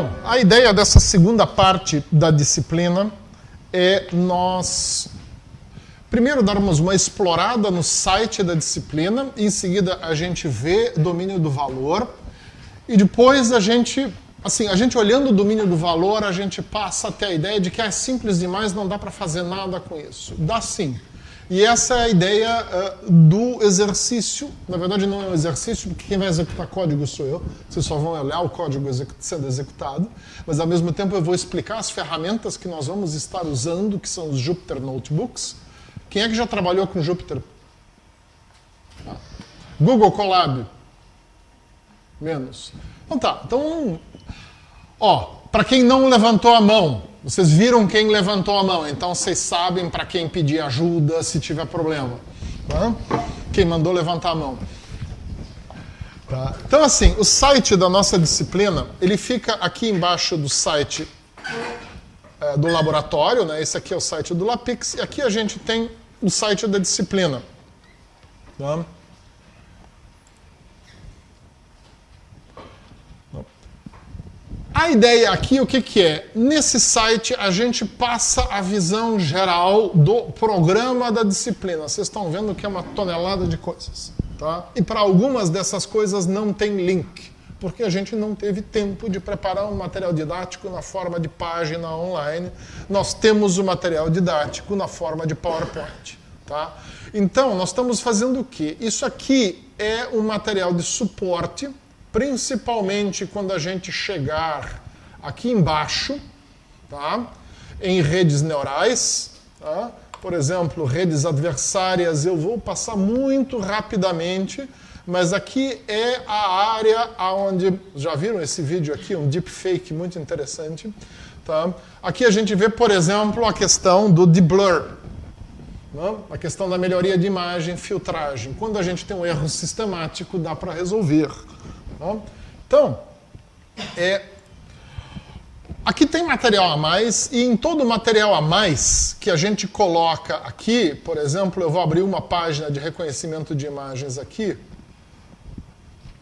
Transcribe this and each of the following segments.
Então, a ideia dessa segunda parte da disciplina é nós, primeiro, darmos uma explorada no site da disciplina, e em seguida a gente vê domínio do valor, e depois a gente olhando o domínio do valor, a gente passa até a ideia de que é simples demais, não dá para fazer nada com isso. Dá sim. E essa é a ideia do exercício. Na verdade, não é um exercício, porque quem vai executar código sou eu. Vocês só vão olhar o código sendo executado. Mas, ao mesmo tempo, eu vou explicar as ferramentas que nós vamos estar usando, que são os Jupyter Notebooks. Quem é que já trabalhou com Jupyter? Google Colab? Menos. Então tá. Então, para quem não levantou a mão, vocês viram quem levantou a mão, então vocês sabem para quem pedir ajuda se tiver problema. Tá? Quem mandou levantar a mão. Tá? Então, assim, o site da nossa disciplina, ele fica aqui embaixo do site do laboratório, né? Esse aqui é o site do Lapix, e aqui a gente tem o site da disciplina. Tá? A ideia aqui, o que é? Nesse site, a gente passa a visão geral do programa da disciplina. Vocês estão vendo que é uma tonelada de coisas. Tá? E para algumas dessas coisas não tem link, porque a gente não teve tempo de preparar um material didático na forma de página online. Nós temos o material didático na forma de PowerPoint. Tá? Então, nós estamos fazendo o quê? Isso aqui é um material de suporte, principalmente quando a gente chegar aqui embaixo, tá? Em redes neurais, tá? Por exemplo, redes adversárias, eu vou passar muito rapidamente, mas aqui é a área onde, já viram esse vídeo aqui, um deepfake muito interessante, tá? Aqui a gente vê, por exemplo, a questão do deblur, né? A questão da melhoria de imagem, filtragem. Quando a gente tem um erro sistemático, dá para resolver. Então, aqui tem material a mais, e em todo material a mais que a gente coloca aqui, por exemplo, eu vou abrir uma página de reconhecimento de imagens aqui,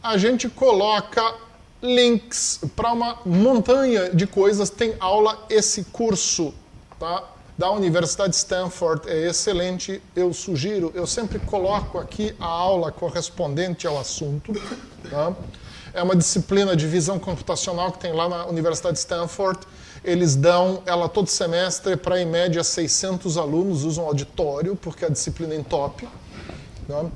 a gente coloca links para uma montanha de coisas. Tem aula, esse curso, tá? Da Universidade de Stanford é excelente, eu sugiro, eu sempre coloco aqui a aula correspondente ao assunto. Tá? É uma disciplina de visão computacional que tem lá na Universidade de Stanford. Eles dão ela todo semestre para, em média, 600 alunos, usam auditório, porque a disciplina é em top. Tá?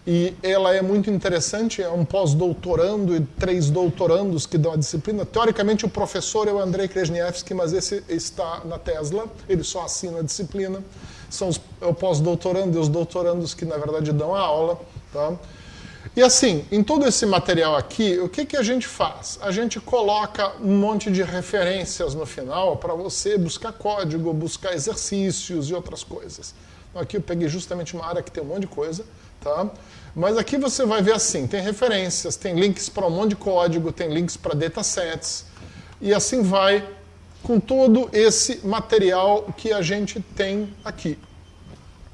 E ela é muito interessante, é um pós-doutorando e 3 doutorandos que dão a disciplina. Teoricamente, o professor é o Andrei Krasniewski, mas esse está na Tesla, ele só assina a disciplina. São o pós-doutorando e os doutorandos que, na verdade, dão a aula. Tá? E assim, em todo esse material aqui, o que a gente faz? A gente coloca um monte de referências no final para você buscar código, buscar exercícios e outras coisas. Então, aqui eu peguei justamente uma área que tem um monte de coisa. Tá? Mas aqui você vai ver assim, tem referências, tem links para um monte de código, tem links para datasets, e assim vai com todo esse material que a gente tem aqui.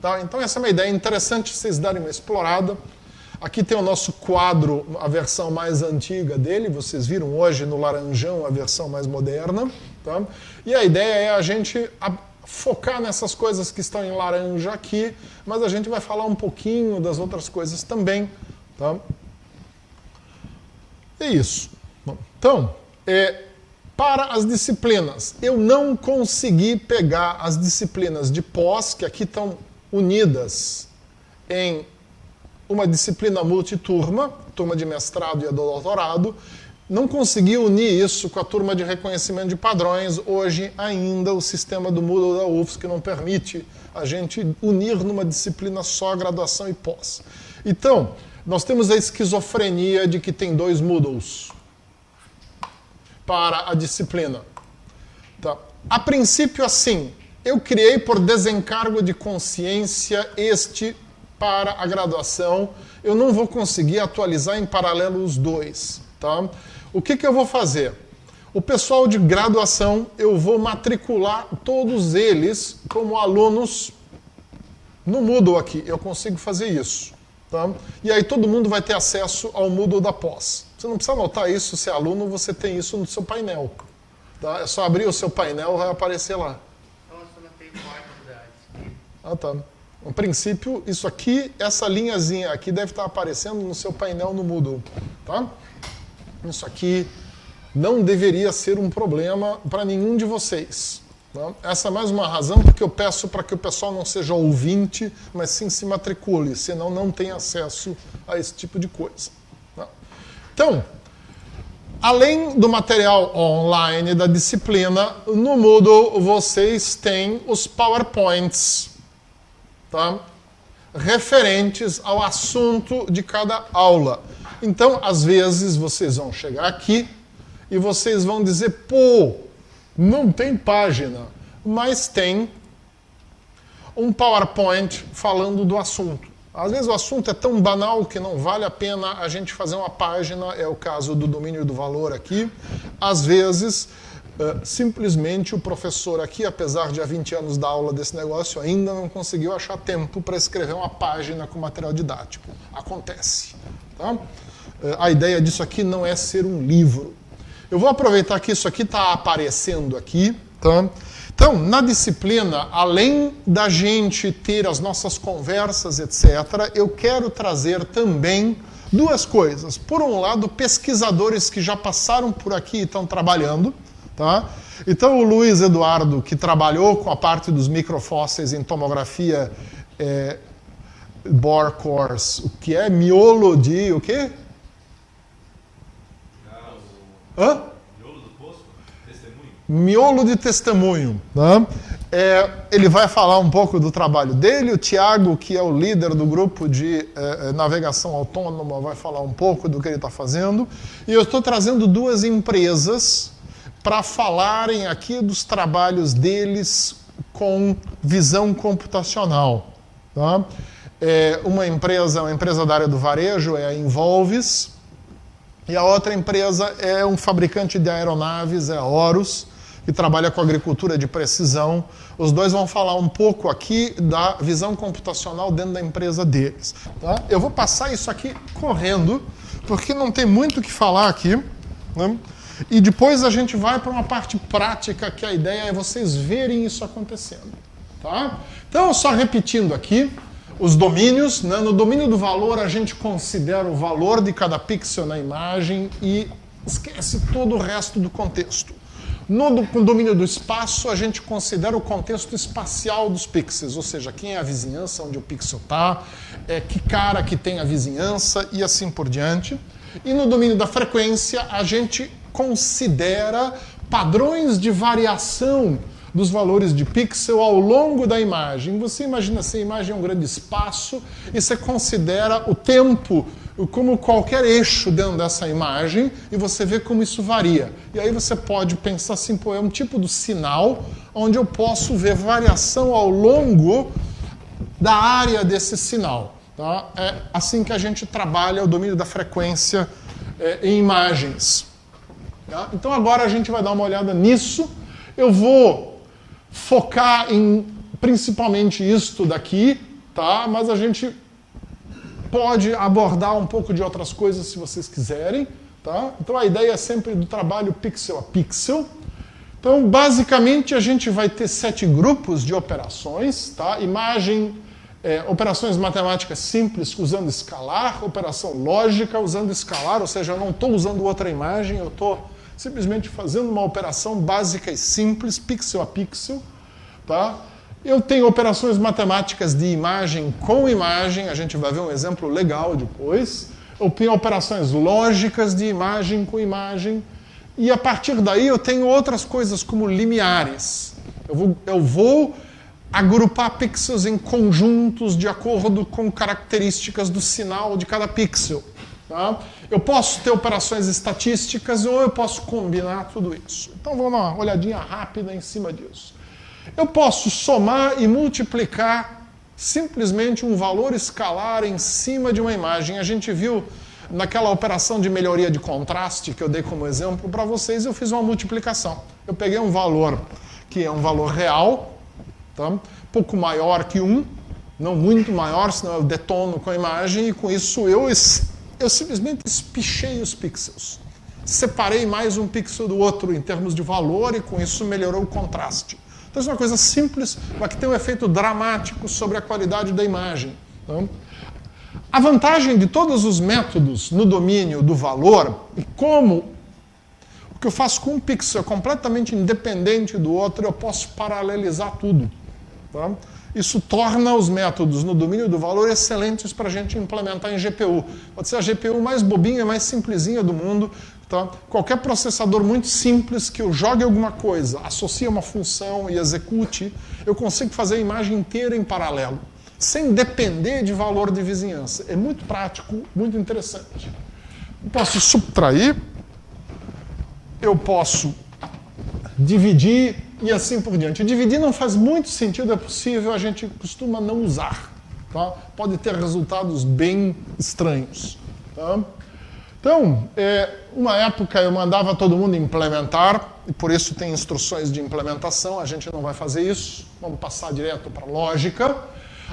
Tá? Então essa é uma ideia interessante vocês darem uma explorada. Aqui tem o nosso quadro, a versão mais antiga dele, vocês viram hoje no laranjão a versão mais moderna. Tá? E a ideia é a gente focar nessas coisas que estão em laranja aqui, mas a gente vai falar um pouquinho das outras coisas também. Tá? É isso. Bom, então, para as disciplinas, eu não consegui pegar as disciplinas de pós, que aqui estão unidas em uma disciplina multiturma, turma de mestrado e a do doutorado. Não consegui unir isso com a turma de reconhecimento de padrões. Hoje, ainda, o sistema do Moodle da UFSC não permite a gente unir numa disciplina só graduação e pós. Então, nós temos a esquizofrenia de que tem 2 Moodles para a disciplina. Tá? A princípio, assim, eu criei por desencargo de consciência este para a graduação. Eu não vou conseguir atualizar em paralelo os 2. Tá? O que eu vou fazer? O pessoal de graduação, eu vou matricular todos eles como alunos no Moodle aqui. Eu consigo fazer isso. Tá? E aí todo mundo vai ter acesso ao Moodle da pós. Você não precisa anotar isso, se é aluno, você tem isso no seu painel. Tá? É só abrir o seu painel, vai aparecer lá. Nossa, não tem novidades. Ah, tá. No princípio, isso aqui, essa linhazinha aqui deve estar aparecendo no seu painel no Moodle. Tá? Isso aqui não deveria ser um problema para nenhum de vocês. Tá? Essa é mais uma razão porque eu peço para que o pessoal não seja ouvinte, mas sim se matricule, senão não tem acesso a esse tipo de coisa. Tá? Então, além do material online da disciplina, no Moodle vocês têm os PowerPoints, tá? Referentes ao assunto de cada aula. Então, às vezes, vocês vão chegar aqui e vocês vão dizer, pô, não tem página, mas tem um PowerPoint falando do assunto. Às vezes o assunto é tão banal que não vale a pena a gente fazer uma página, é o caso do domínio do valor aqui. Às vezes, simplesmente o professor aqui, apesar de há 20 anos da aula desse negócio, ainda não conseguiu achar tempo para escrever uma página com material didático. Acontece. Tá? A ideia disso aqui não é ser um livro. Eu vou aproveitar que isso aqui está aparecendo aqui. Tá? Então, na disciplina, além da gente ter as nossas conversas, etc., eu quero trazer também duas coisas. Por um lado, pesquisadores que já passaram por aqui e estão trabalhando. Tá? Então, o Luiz Eduardo, que trabalhou com a parte dos microfósseis em tomografia bore cores, o que é miolo de o quê? Hã? Miolo de testemunho. Tá? Ele vai falar um pouco do trabalho dele. O Tiago, que é o líder do grupo de navegação autônoma, vai falar um pouco do que ele está fazendo. E eu estou trazendo duas empresas para falarem aqui dos trabalhos deles com visão computacional. Tá? Uma empresa da área do varejo é a Involves, e a outra empresa é um fabricante de aeronaves, é a Horus, que trabalha com agricultura de precisão. Os dois vão falar um pouco aqui da visão computacional dentro da empresa deles. Tá? Eu vou passar isso aqui correndo, porque não tem muito o que falar aqui. Né? E depois a gente vai para uma parte prática, que a ideia é vocês verem isso acontecendo. Tá? Então, só repetindo aqui, os domínios, né? No domínio do valor a gente considera o valor de cada pixel na imagem e esquece todo o resto do contexto. No domínio do espaço, a gente considera o contexto espacial dos pixels, ou seja, quem é a vizinhança, onde o pixel está, que cara que tem a vizinhança e assim por diante. E no domínio da frequência, a gente considera padrões de variação dos valores de pixel ao longo da imagem. Você imagina assim, a imagem é um grande espaço e você considera o tempo como qualquer eixo dentro dessa imagem e você vê como isso varia. E aí você pode pensar assim, pô, é um tipo de sinal onde eu posso ver variação ao longo da área desse sinal. Tá? É assim que a gente trabalha o domínio da frequência em imagens. Tá? Então agora a gente vai dar uma olhada nisso. Eu vou focar em principalmente isto daqui, tá? Mas a gente pode abordar um pouco de outras coisas se vocês quiserem. Tá? Então a ideia é sempre do trabalho pixel a pixel. Então basicamente a gente vai ter 7 grupos de operações. Tá? Imagem, operações matemáticas simples usando escalar, operação lógica usando escalar, ou seja, eu não estou usando outra imagem, eu estou simplesmente fazendo uma operação básica e simples, pixel a pixel. Tá? Eu tenho operações matemáticas de imagem com imagem, a gente vai ver um exemplo legal depois. Eu tenho operações lógicas de imagem com imagem. E a partir daí eu tenho outras coisas como limiares. Eu vou agrupar pixels em conjuntos de acordo com características do sinal de cada pixel. Tá? Eu posso ter operações estatísticas ou eu posso combinar tudo isso. Então vamos dar uma olhadinha rápida em cima disso. Eu posso somar e multiplicar simplesmente um valor escalar em cima de uma imagem. A gente viu naquela operação de melhoria de contraste que eu dei como exemplo para vocês, eu fiz uma multiplicação. Eu peguei um valor que é um valor real, tá? Um pouco maior que 1, não muito maior, senão eu detono com a imagem, e com isso eu simplesmente espichei os pixels. separei mais um pixel do outro em termos de valor e com isso melhorou o contraste. Então isso é uma coisa simples, mas que tem um efeito dramático sobre a qualidade da imagem. Então, a vantagem de todos os métodos no domínio do valor, e como o que eu faço com um pixel é completamente independente do outro, eu posso paralelizar tudo. Tá? Isso torna os métodos no domínio do valor excelentes para a gente implementar em GPU. Pode ser a GPU mais bobinha, mais simplesinha do mundo. Tá? Qualquer processador muito simples que eu jogue alguma coisa, associe uma função e execute, eu consigo fazer a imagem inteira em paralelo, sem depender de valor de vizinhança. É muito prático, muito interessante. Eu posso subtrair, eu posso dividir e assim por diante. Dividir não faz muito sentido, é possível, a gente costuma não usar. Tá? Pode ter resultados bem estranhos. Tá? Então, uma época eu mandava todo mundo implementar, e por isso tem instruções de implementação, a gente não vai fazer isso, vamos passar direto para a lógica.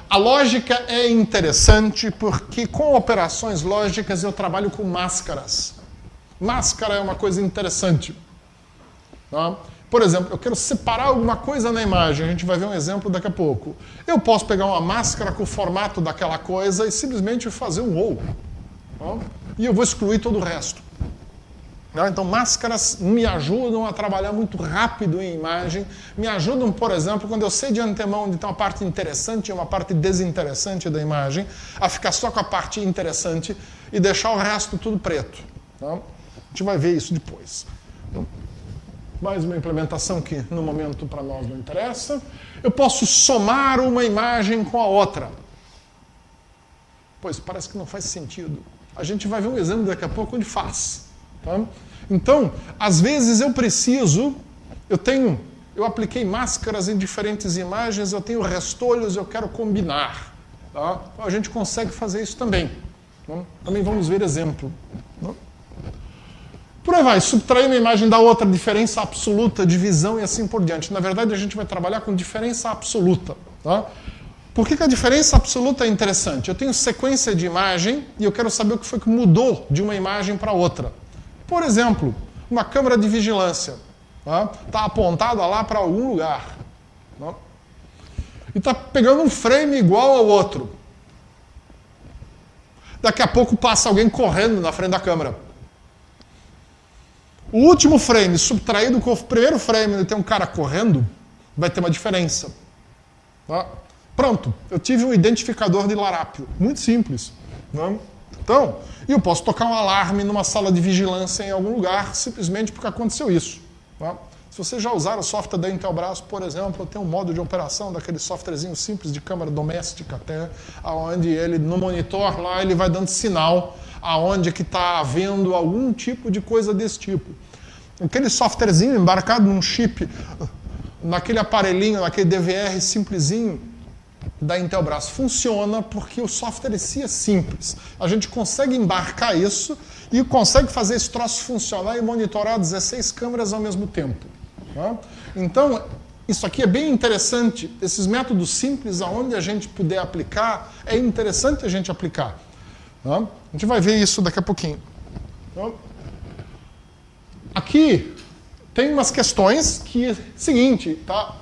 A lógica é interessante porque com operações lógicas eu trabalho com máscaras. Máscara é uma coisa interessante. Tá? Por exemplo, eu quero separar alguma coisa na imagem, a gente vai ver um exemplo daqui a pouco. Eu posso pegar uma máscara com o formato daquela coisa e simplesmente fazer um ou. Tá? E eu vou excluir todo o resto. Então, máscaras me ajudam a trabalhar muito rápido em imagem, me ajudam, por exemplo, quando eu sei de antemão onde tem uma parte interessante e uma parte desinteressante da imagem, a ficar só com a parte interessante e deixar o resto tudo preto. Tá? A gente vai ver isso depois. Então, mais uma implementação que no momento para nós não interessa. Eu posso somar uma imagem com a outra. Pois, parece que não faz sentido. A gente vai ver um exemplo daqui a pouco onde faz. Tá? Então, às vezes eu apliquei máscaras em diferentes imagens, eu tenho restolhos, eu quero combinar. Tá? Então, a gente consegue fazer isso também. Tá? Também vamos ver exemplo. Tá? Por aí vai, subtrair uma imagem da outra, diferença absoluta, divisão e assim por diante. Na verdade, a gente vai trabalhar com diferença absoluta. Tá? Por que a diferença absoluta é interessante? Eu tenho sequência de imagem e eu quero saber o que foi que mudou de uma imagem para outra. Por exemplo, uma câmera de vigilância. Está apontada lá para algum lugar. Tá? E está pegando um frame igual ao outro. Daqui a pouco passa alguém correndo na frente da câmera. O último frame subtraído com o primeiro frame, onde tem um cara correndo, vai ter uma diferença. Tá? Pronto, eu tive um identificador de larápio. Muito simples. Né? Então, eu posso tocar um alarme numa sala de vigilância em algum lugar, simplesmente porque aconteceu isso. Tá? Se você já usar o software da Intelbras, por exemplo, tem um modo de operação daquele softwarezinho simples de câmera doméstica até, onde ele, no monitor lá, ele vai dando sinal aonde que está havendo algum tipo de coisa desse tipo. Aquele softwarezinho embarcado num chip, naquele aparelhinho, naquele DVR simplesinho da Intelbras, funciona porque o software em si é simples. A gente consegue embarcar isso e consegue fazer esse troço funcionar e monitorar 16 câmeras ao mesmo tempo. Tá? Então, isso aqui é bem interessante. Esses métodos simples, aonde a gente puder aplicar, é interessante a gente aplicar. Tá? A gente vai ver isso daqui a pouquinho. Tá? Aqui tem umas questões que, seguinte, tá?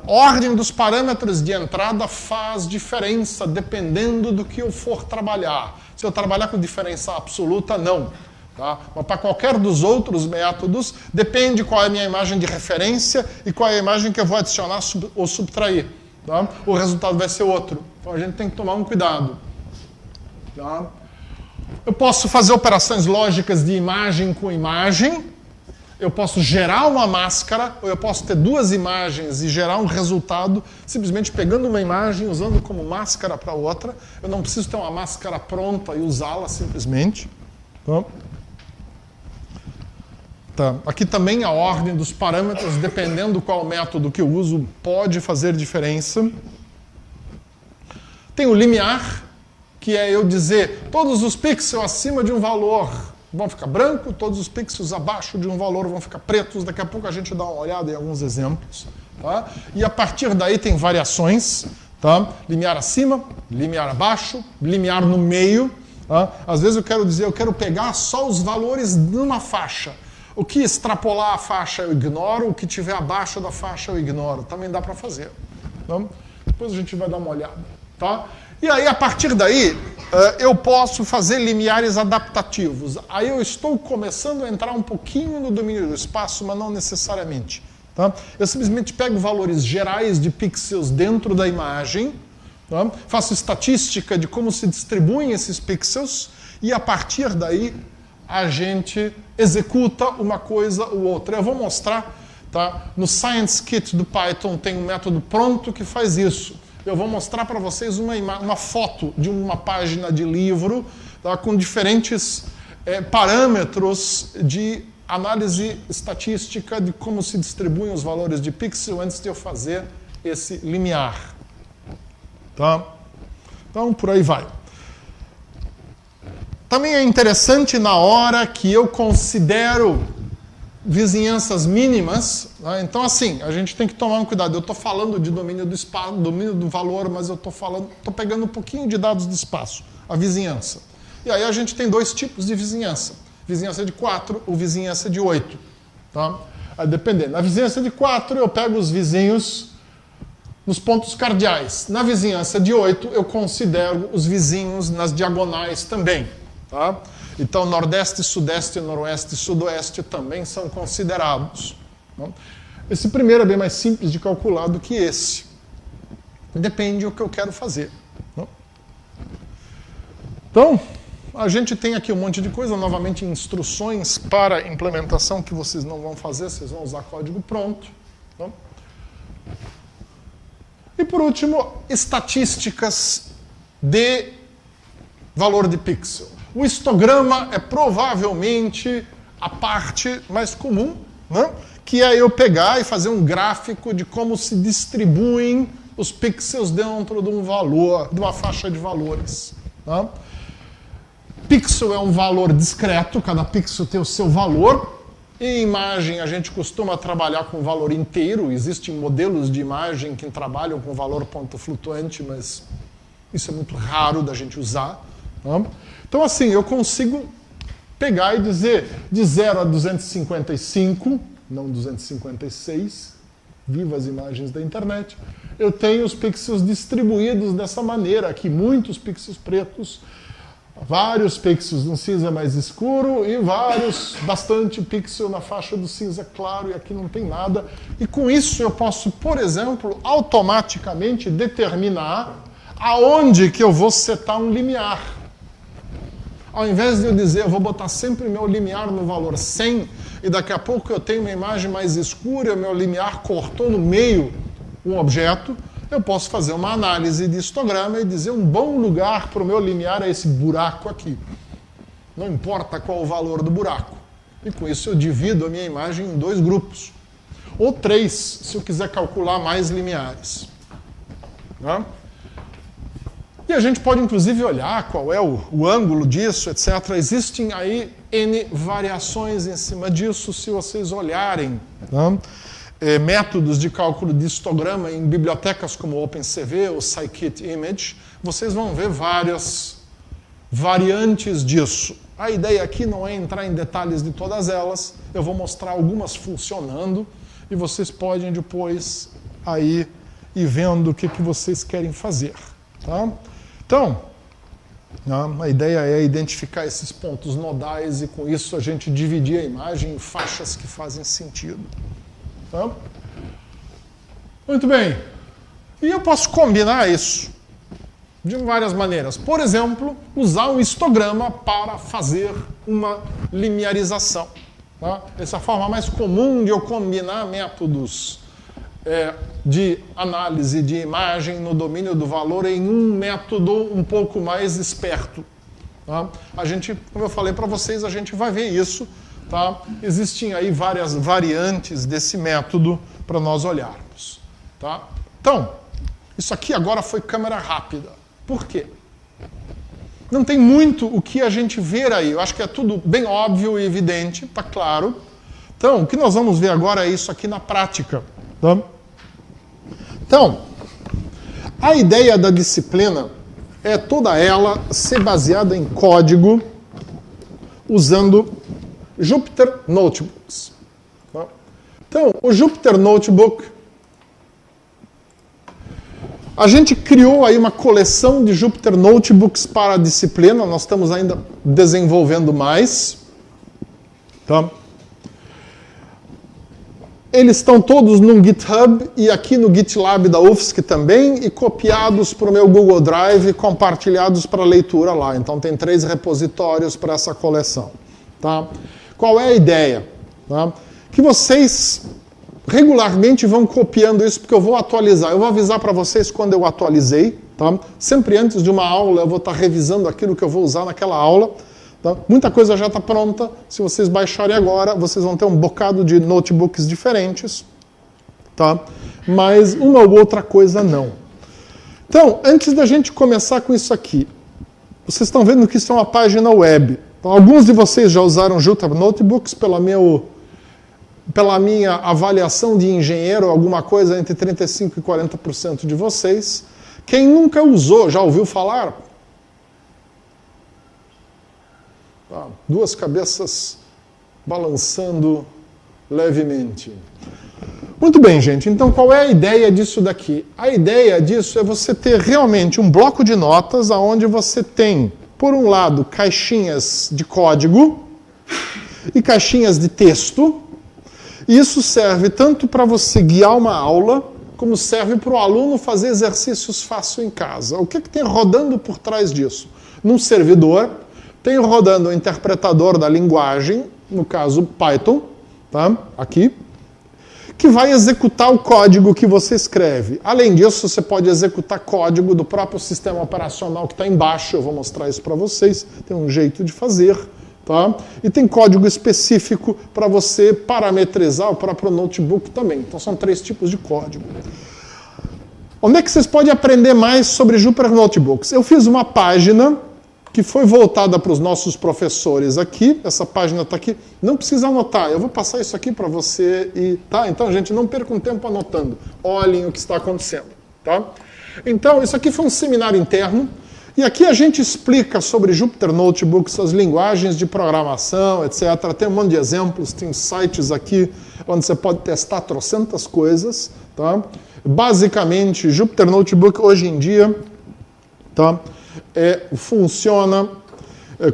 Ordem dos parâmetros de entrada faz diferença dependendo do que eu for trabalhar. Se eu trabalhar com diferença absoluta, não. Tá? Mas para qualquer dos outros métodos, depende qual é a minha imagem de referência e qual é a imagem que eu vou adicionar ou subtrair. Tá? O resultado vai ser outro. Então a gente tem que tomar um cuidado. Tá? Eu posso fazer operações lógicas de imagem com imagem. Eu posso gerar uma máscara, ou eu posso ter duas imagens e gerar um resultado simplesmente pegando uma imagem e usando como máscara para outra. Eu não preciso ter uma máscara pronta e usá-la simplesmente. Tá. Aqui também a ordem dos parâmetros, dependendo qual método que eu uso, pode fazer diferença. Tem o limiar, que é eu dizer todos os pixels acima de um valor vão ficar branco, todos os pixels abaixo de um valor vão ficar pretos. Daqui a pouco a gente dá uma olhada em alguns exemplos. Tá? E a partir daí tem variações. Tá? Limiar acima, limiar abaixo, limiar no meio. Tá? Às vezes eu quero dizer, eu quero pegar só os valores de uma faixa. O que extrapolar a faixa eu ignoro, o que tiver abaixo da faixa eu ignoro. Também dá para fazer. Tá? Depois a gente vai dar uma olhada. Tá? E aí, a partir daí, eu posso fazer limiares adaptativos. Aí eu estou começando a entrar um pouquinho no domínio do espaço, mas não necessariamente. Tá? Eu simplesmente pego valores gerais de pixels dentro da imagem, tá? Faço estatística de como se distribuem esses pixels, e a partir daí a gente executa uma coisa ou outra. Eu vou mostrar, tá? No ScienceKit do Python tem um método pronto que faz isso. Eu vou mostrar para vocês uma foto de uma página de livro, tá? Com diferentes parâmetros de análise estatística de como se distribuem os valores de pixel antes de eu fazer esse limiar. Tá? Então, por aí vai. Também é interessante na hora que eu considero vizinhanças mínimas. Tá? Então, assim, a gente tem que tomar um cuidado. Eu estou falando de domínio do espaço, domínio do valor, mas eu estou pegando um pouquinho de dados de espaço, a vizinhança. E aí a gente tem dois tipos de vizinhança. Vizinhança de 4 ou vizinhança de 8. Tá? Aí, dependendo. Na vizinhança de 4, eu pego os vizinhos nos pontos cardeais. Na vizinhança de 8, eu considero os vizinhos nas diagonais também. Tá? Então, Nordeste, Sudeste, Noroeste e Sudoeste também são considerados. Tá? Esse primeiro é bem mais simples de calcular do que esse. Depende do que eu quero fazer. Tá? Então, a gente tem aqui um monte de coisa, novamente instruções para implementação que vocês não vão fazer, vocês vão usar código pronto. Tá? E por último, estatísticas de valor de pixel. O histograma é provavelmente a parte mais comum, né? Que é eu pegar e fazer um gráfico de como se distribuem os pixels dentro de um valor, de uma faixa de valores. Tá? Pixel é um valor discreto, cada pixel tem o seu valor. Em imagem, a gente costuma trabalhar com valor inteiro. Existem modelos de imagem que trabalham com valor ponto flutuante, mas isso é muito raro da gente usar. Tá? Então, assim, eu consigo pegar e dizer de 0 a 255, não 256, viva as imagens da internet, eu tenho os pixels distribuídos dessa maneira aqui, muitos pixels pretos, vários pixels no cinza mais escuro e bastante pixel na faixa do cinza claro, e aqui não tem nada. E com isso eu posso, por exemplo, automaticamente determinar aonde que eu vou setar um limiar. Ao invés de eu dizer, eu vou botar sempre meu limiar no valor 100, e daqui a pouco eu tenho uma imagem mais escura, meu limiar cortou no meio um objeto, eu posso fazer uma análise de histograma e dizer um bom lugar para o meu limiar é esse buraco aqui. Não importa qual o valor do buraco. E com isso eu divido a minha imagem em 2 grupos. Ou 3, se eu quiser calcular mais limiares. Tá? E a gente pode, inclusive, olhar qual é o ângulo disso, etc. Existem aí N variações em cima disso, se vocês olharem. Tá? Métodos de cálculo de histograma em bibliotecas como OpenCV ou Scikit-Image, vocês vão ver várias variantes disso. A ideia aqui não é entrar em detalhes de todas elas, eu vou mostrar algumas funcionando e vocês podem depois aí ir vendo o que vocês querem fazer. Tá? Então, a ideia é identificar esses pontos nodais e com isso a gente dividir a imagem em faixas que fazem sentido. Tá? Muito bem. E eu posso combinar isso de várias maneiras. Por exemplo, usar um histograma para fazer uma limiarização. Tá? Essa é a forma mais comum de eu combinar métodos de análise de imagem no domínio do valor em um método um pouco mais esperto. Tá? A gente, como eu falei para vocês, a gente vai ver isso. Tá? Existem aí várias variantes desse método para nós olharmos. Tá? Então, isso aqui agora foi câmera rápida. Por quê? Não tem muito o que a gente ver aí. Eu acho que é tudo bem óbvio e evidente, está claro. Então, o que nós vamos ver agora é isso aqui na prática. Tá? Então, a ideia da disciplina é toda ela ser baseada em código usando Jupyter Notebooks. Tá? Então, o Jupyter Notebook, a gente criou aí uma coleção de Jupyter Notebooks para a disciplina, nós estamos ainda desenvolvendo mais. Tá? Eles estão todos no GitHub e aqui no GitLab da UFSC também, e copiados para o meu Google Drive e compartilhados para leitura lá. Então tem 3 repositórios para essa coleção. Tá? Qual é a ideia? Tá? Que vocês regularmente vão copiando isso, porque eu vou atualizar. Eu vou avisar para vocês quando eu atualizei. Tá? Sempre antes de uma aula eu vou estar revisando aquilo que eu vou usar naquela aula. Tá? Muita coisa já está pronta. Se vocês baixarem agora, vocês vão ter um bocado de notebooks diferentes. Tá? Mas uma ou outra coisa não. Então, antes da gente começar com isso aqui, vocês estão vendo que isso é uma página web. Então, alguns de vocês já usaram Jupyter Notebooks pela minha avaliação de engenheiro, alguma coisa entre 35% e 40% de vocês. Quem nunca usou, já ouviu falar? Tá, 2 cabeças balançando levemente. Muito bem, gente. Então, qual é a ideia disso daqui? A ideia disso é você ter realmente um bloco de notas onde você tem, por um lado, caixinhas de código e caixinhas de texto. Isso serve tanto para você guiar uma aula, como serve para o aluno fazer exercícios fácil em casa. O que tem rodando por trás disso? Num servidor, tem rodando o interpretador da linguagem, no caso Python, tá? Aqui, que vai executar o código que você escreve. Além disso, você pode executar código do próprio sistema operacional que está embaixo. Eu vou mostrar isso para vocês. Tem um jeito de fazer. Tá? E tem código específico para você parametrizar o próprio notebook também. Então são 3 tipos de código. Onde é que vocês podem aprender mais sobre Jupyter Notebooks? Eu fiz uma página que foi voltada para os nossos professores aqui. Essa página está aqui. Não precisa anotar. Eu vou passar isso aqui para você. Tá? Então, gente, não percam tempo anotando. Olhem o que está acontecendo. Tá? Então, isso aqui foi um seminário interno. E aqui a gente explica sobre Jupyter Notebooks, as linguagens de programação, etc. Tem um monte de exemplos, tem sites aqui onde você pode testar trocentas coisas. Tá? Basicamente, Jupyter Notebook hoje em dia, tá, funciona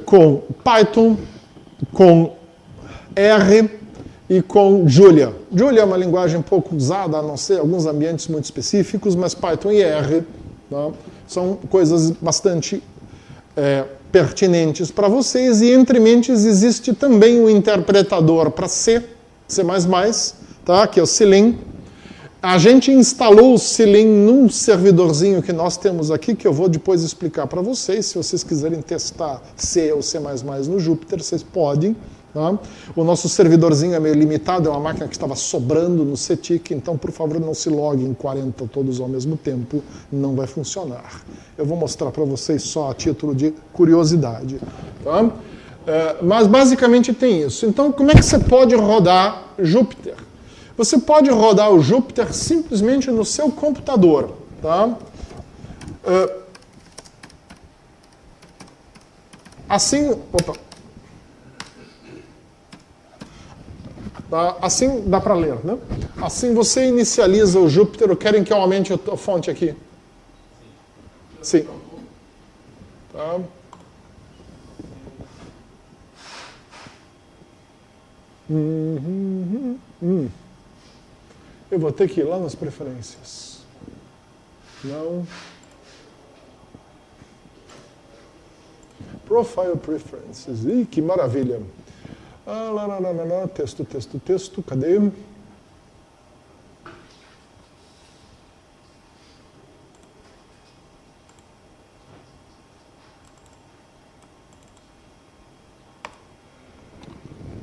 com Python, com R e com Julia. Julia é uma linguagem pouco usada, a não ser alguns ambientes muito específicos, mas Python e R, tá, são coisas bastante pertinentes para vocês. E entre mentes existe também um interpretador para C++, tá, que é o Selenium. A gente instalou o Selenium num servidorzinho que nós temos aqui, que eu vou depois explicar para vocês. Se vocês quiserem testar C ou C++ no Jupyter, vocês podem. Tá? O nosso servidorzinho é meio limitado, é uma máquina que estava sobrando no CETIC, então, por favor, não se loguem 40 todos ao mesmo tempo, não vai funcionar. Eu vou mostrar para vocês só a título de curiosidade. Tá? Mas, basicamente, tem isso. Então, como é que você pode rodar Jupyter? Você pode rodar o Jupyter simplesmente no seu computador. Tá? Assim... Opa. Tá? Assim dá para ler, né? Assim você inicializa o Jupyter. Querem que eu aumente a fonte aqui? Sim. Tá? Eu vou ter que ir lá nas preferências. Não. Profile Preferences. Ih, que maravilha. Texto. Cadê?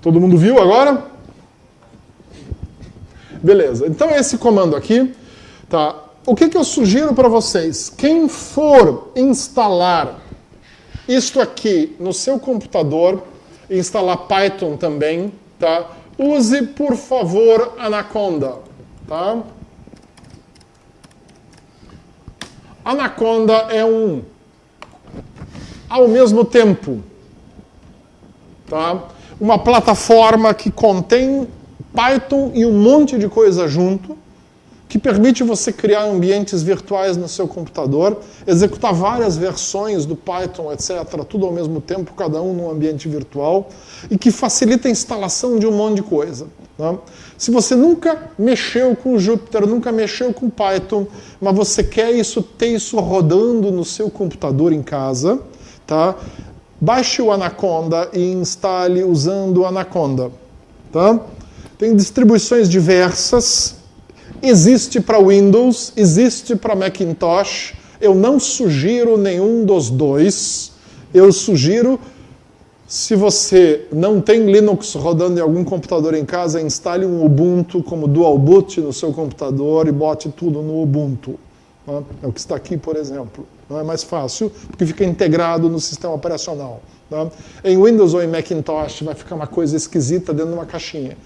Todo mundo viu agora? Beleza. Então esse comando aqui, tá? O que eu sugiro para vocês? Quem for instalar isto aqui no seu computador, instalar Python também, tá? Use, por favor, Anaconda, tá? Anaconda é um ao mesmo tempo. Tá? Uma plataforma que contém Python e um monte de coisa junto, que permite você criar ambientes virtuais no seu computador, executar várias versões do Python, etc., tudo ao mesmo tempo, cada um num ambiente virtual, e que facilita a instalação de um monte de coisa. Tá? Se você nunca mexeu com o Jupyter, nunca mexeu com Python, mas você quer ter isso rodando no seu computador em casa, tá? Baixe o Anaconda e instale usando o Anaconda. Tá? Tem distribuições diversas. Existe para Windows, existe para Macintosh. Eu não sugiro nenhum dos dois. Eu sugiro, se você não tem Linux rodando em algum computador em casa, instale um Ubuntu como Dual Boot no seu computador e bote tudo no Ubuntu. É o que está aqui, por exemplo. Não é mais fácil, porque fica integrado no sistema operacional. Tá? Em Windows ou em Macintosh vai ficar uma coisa esquisita dentro de uma caixinha.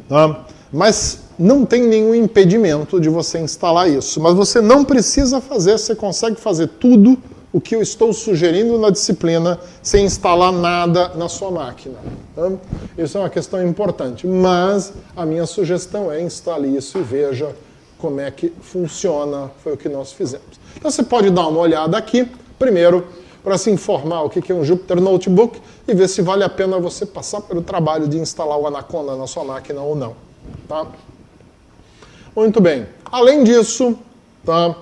Tá? Mas não tem nenhum impedimento de você instalar isso. Mas você não precisa fazer, você consegue fazer tudo o que eu estou sugerindo na disciplina sem instalar nada na sua máquina. Tá? Isso é uma questão importante. Mas a minha sugestão é instale isso e veja como é que funciona. Foi o que nós fizemos. Então você pode dar uma olhada aqui, primeiro, para se informar o que é um Jupyter Notebook e ver se vale a pena você passar pelo trabalho de instalar o Anaconda na sua máquina ou não. Tá? Muito bem. Além disso, tá?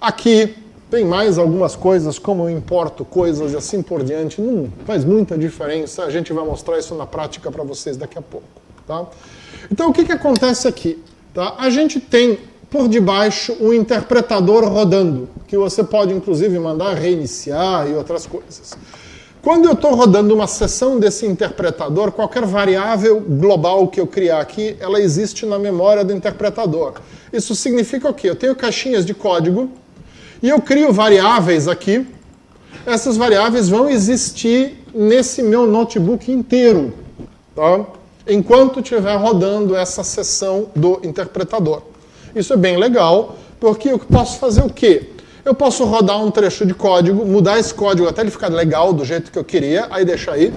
Aqui tem mais algumas coisas, como eu importo coisas e assim por diante. Não faz muita diferença. A gente vai mostrar isso na prática para vocês daqui a pouco. Tá? Então, o que acontece aqui? Tá? A gente tem por debaixo um interpretador rodando, que você pode inclusive mandar reiniciar e outras coisas. Quando eu estou rodando uma seção desse interpretador, qualquer variável global que eu criar aqui, ela existe na memória do interpretador. Isso significa o quê? Eu tenho caixinhas de código e eu crio variáveis aqui. Essas variáveis vão existir nesse meu notebook inteiro, tá? Enquanto estiver rodando essa seção do interpretador. Isso é bem legal, porque eu posso fazer o quê? Eu posso rodar um trecho de código, mudar esse código até ele ficar legal do jeito que eu queria, aí deixa aí.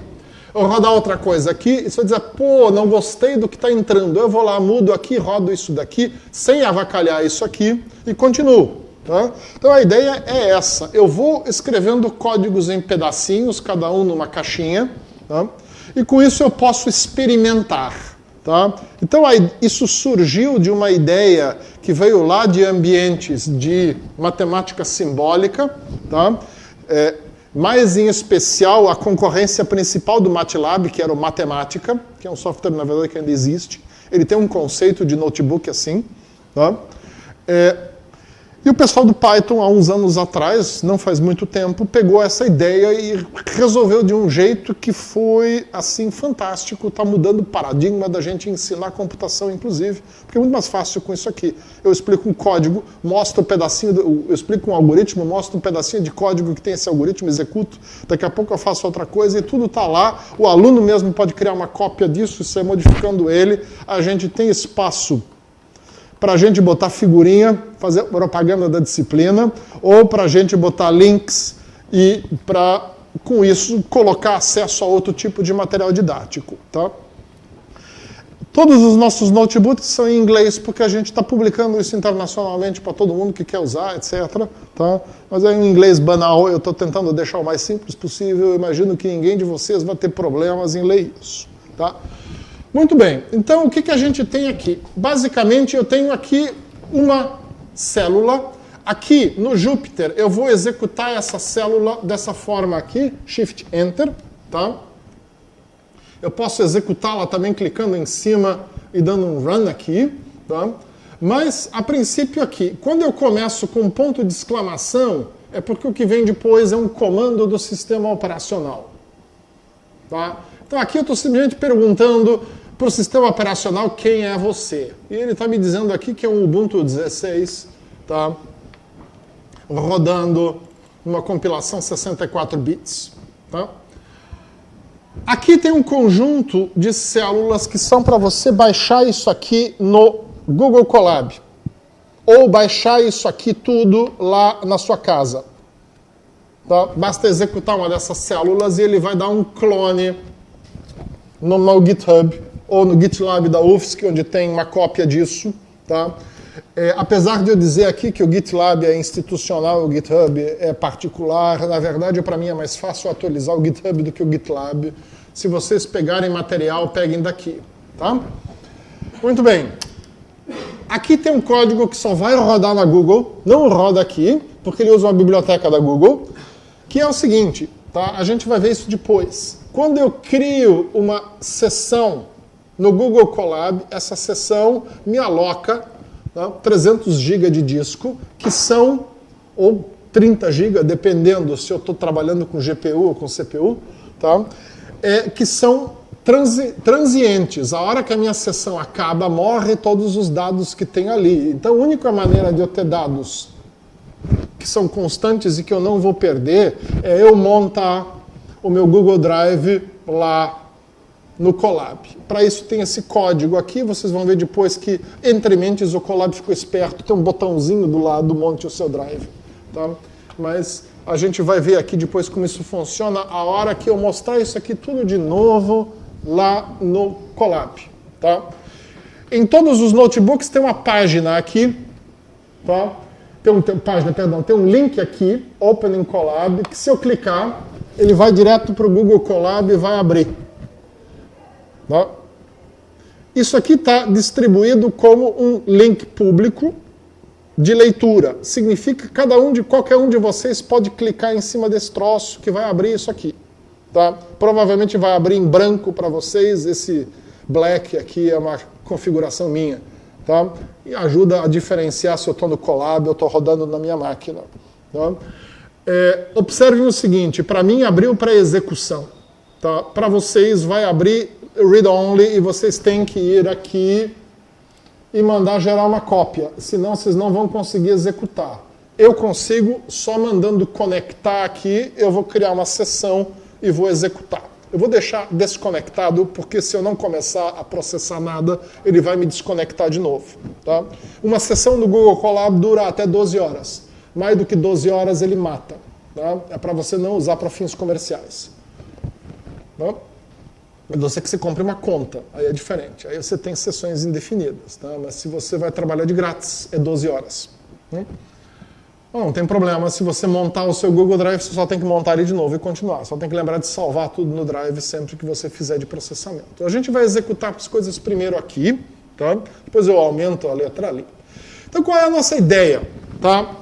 Eu rodar outra coisa aqui, e você vai dizer, pô, não gostei do que está entrando. Eu vou lá, mudo aqui, rodo isso daqui, sem avacalhar isso aqui, e continuo. Tá? Então a ideia é essa. Eu vou escrevendo códigos em pedacinhos, cada um numa caixinha, tá? E com isso eu posso experimentar. Tá? Então isso surgiu de uma ideia que veio lá de ambientes de matemática simbólica, tá? Mais em especial a concorrência principal do MATLAB, que era o Matemática, que é um software, na verdade, que ainda existe. Ele tem um conceito de notebook assim. Tá? E o pessoal do Python, há uns anos atrás, não faz muito tempo, pegou essa ideia e resolveu de um jeito que foi, assim, fantástico. Está mudando o paradigma da gente ensinar computação, inclusive, porque é muito mais fácil com isso aqui. Eu explico um código, mostro um pedacinho, eu explico um algoritmo, mostro um pedacinho de código que tem esse algoritmo, executo, daqui a pouco eu faço outra coisa e tudo está lá. O aluno mesmo pode criar uma cópia disso, isso é modificando ele. A gente tem espaço para a gente botar figurinha, fazer propaganda da disciplina, ou para a gente botar links e para, com isso, colocar acesso a outro tipo de material didático. Tá? Todos os nossos notebooks são em inglês, porque a gente está publicando isso internacionalmente para todo mundo que quer usar, etc. Tá? Mas é em inglês banal, eu estou tentando deixar o mais simples possível. Eu imagino que ninguém de vocês vai ter problemas em ler isso. Tá? Muito bem, então o que a gente tem aqui? Basicamente eu tenho aqui uma célula. Aqui no Jupyter eu vou executar essa célula dessa forma aqui, Shift Enter. Tá? Eu posso executá-la também clicando em cima e dando um Run aqui. Tá? Mas a princípio aqui, quando eu começo com um ponto de exclamação, é porque o que vem depois é um comando do sistema operacional. Tá? Então aqui eu estou simplesmente perguntando para o sistema operacional quem é você. E ele está me dizendo aqui que é um Ubuntu 16, tá? Rodando uma compilação 64 bits. Tá? Aqui tem um conjunto de células que são para você baixar isso aqui no Google Colab. ou baixar isso aqui tudo lá na sua casa. Tá? Basta executar uma dessas células e ele vai dar um clone no GitHub ou no GitLab da UFSC, onde tem uma cópia disso. Tá? Apesar de eu dizer aqui que o GitLab é institucional, o GitHub é particular, na verdade, para mim é mais fácil atualizar o GitHub do que o GitLab. Se vocês pegarem material, peguem daqui. Tá? Muito bem. Aqui tem um código que só vai rodar na Google, não roda aqui, porque ele usa uma biblioteca da Google, que é o seguinte, tá? A gente vai ver isso depois. Quando eu crio uma sessão no Google Colab, essa sessão me aloca 300 GB de disco, que são, ou 30 GB, dependendo se eu estou trabalhando com GPU ou com CPU, tá? Que são transientes. A hora que a minha sessão acaba, morre todos os dados que tem ali. Então, a única maneira de eu ter dados que são constantes e que eu não vou perder é eu montar o meu Google Drive lá no Colab. Para isso tem esse código aqui, vocês vão ver depois que, entre mentes, o Colab ficou esperto, tem um botãozinho do lado, monte o seu drive. Tá? Mas a gente vai ver aqui depois como isso funciona a hora que eu mostrar isso aqui tudo de novo lá no Colab. Tá? Em todos os notebooks tem uma página aqui, tá? Tem um link aqui, Open in Colab, que se eu clicar, ele vai direto para o Google Colab e vai abrir. Tá? Isso aqui está distribuído como um link público de leitura. Significa que qualquer um de vocês pode clicar em cima desse troço que vai abrir isso aqui. Tá? Provavelmente vai abrir em branco para vocês. Esse black aqui é uma configuração minha. Tá? E ajuda a diferenciar se eu estou no Colab ou eu estou rodando na minha máquina. Tá? Observem o seguinte, para mim abriu para execução. Tá? Para vocês vai abrir read-only e vocês têm que ir aqui e mandar gerar uma cópia, senão vocês não vão conseguir executar. Eu consigo só mandando conectar aqui, eu vou criar uma sessão e vou executar. Eu vou deixar desconectado, porque se eu não começar a processar nada, ele vai me desconectar de novo. Tá? Uma sessão do Google Colab dura até 12 horas. Mais do que 12 horas ele mata. Tá? É para você não usar para fins comerciais. Tá? A não ser que você compre uma conta, aí é diferente. Aí você tem sessões indefinidas. Tá? Mas se você vai trabalhar de grátis, é 12 horas. Não tem problema, se você montar o seu Google Drive, você só tem que montar ele de novo e continuar. Só tem que lembrar de salvar tudo no Drive sempre que você fizer de processamento. A gente vai executar as coisas primeiro aqui, tá? Depois eu aumento a letra ali. Então qual é a nossa ideia? Tá?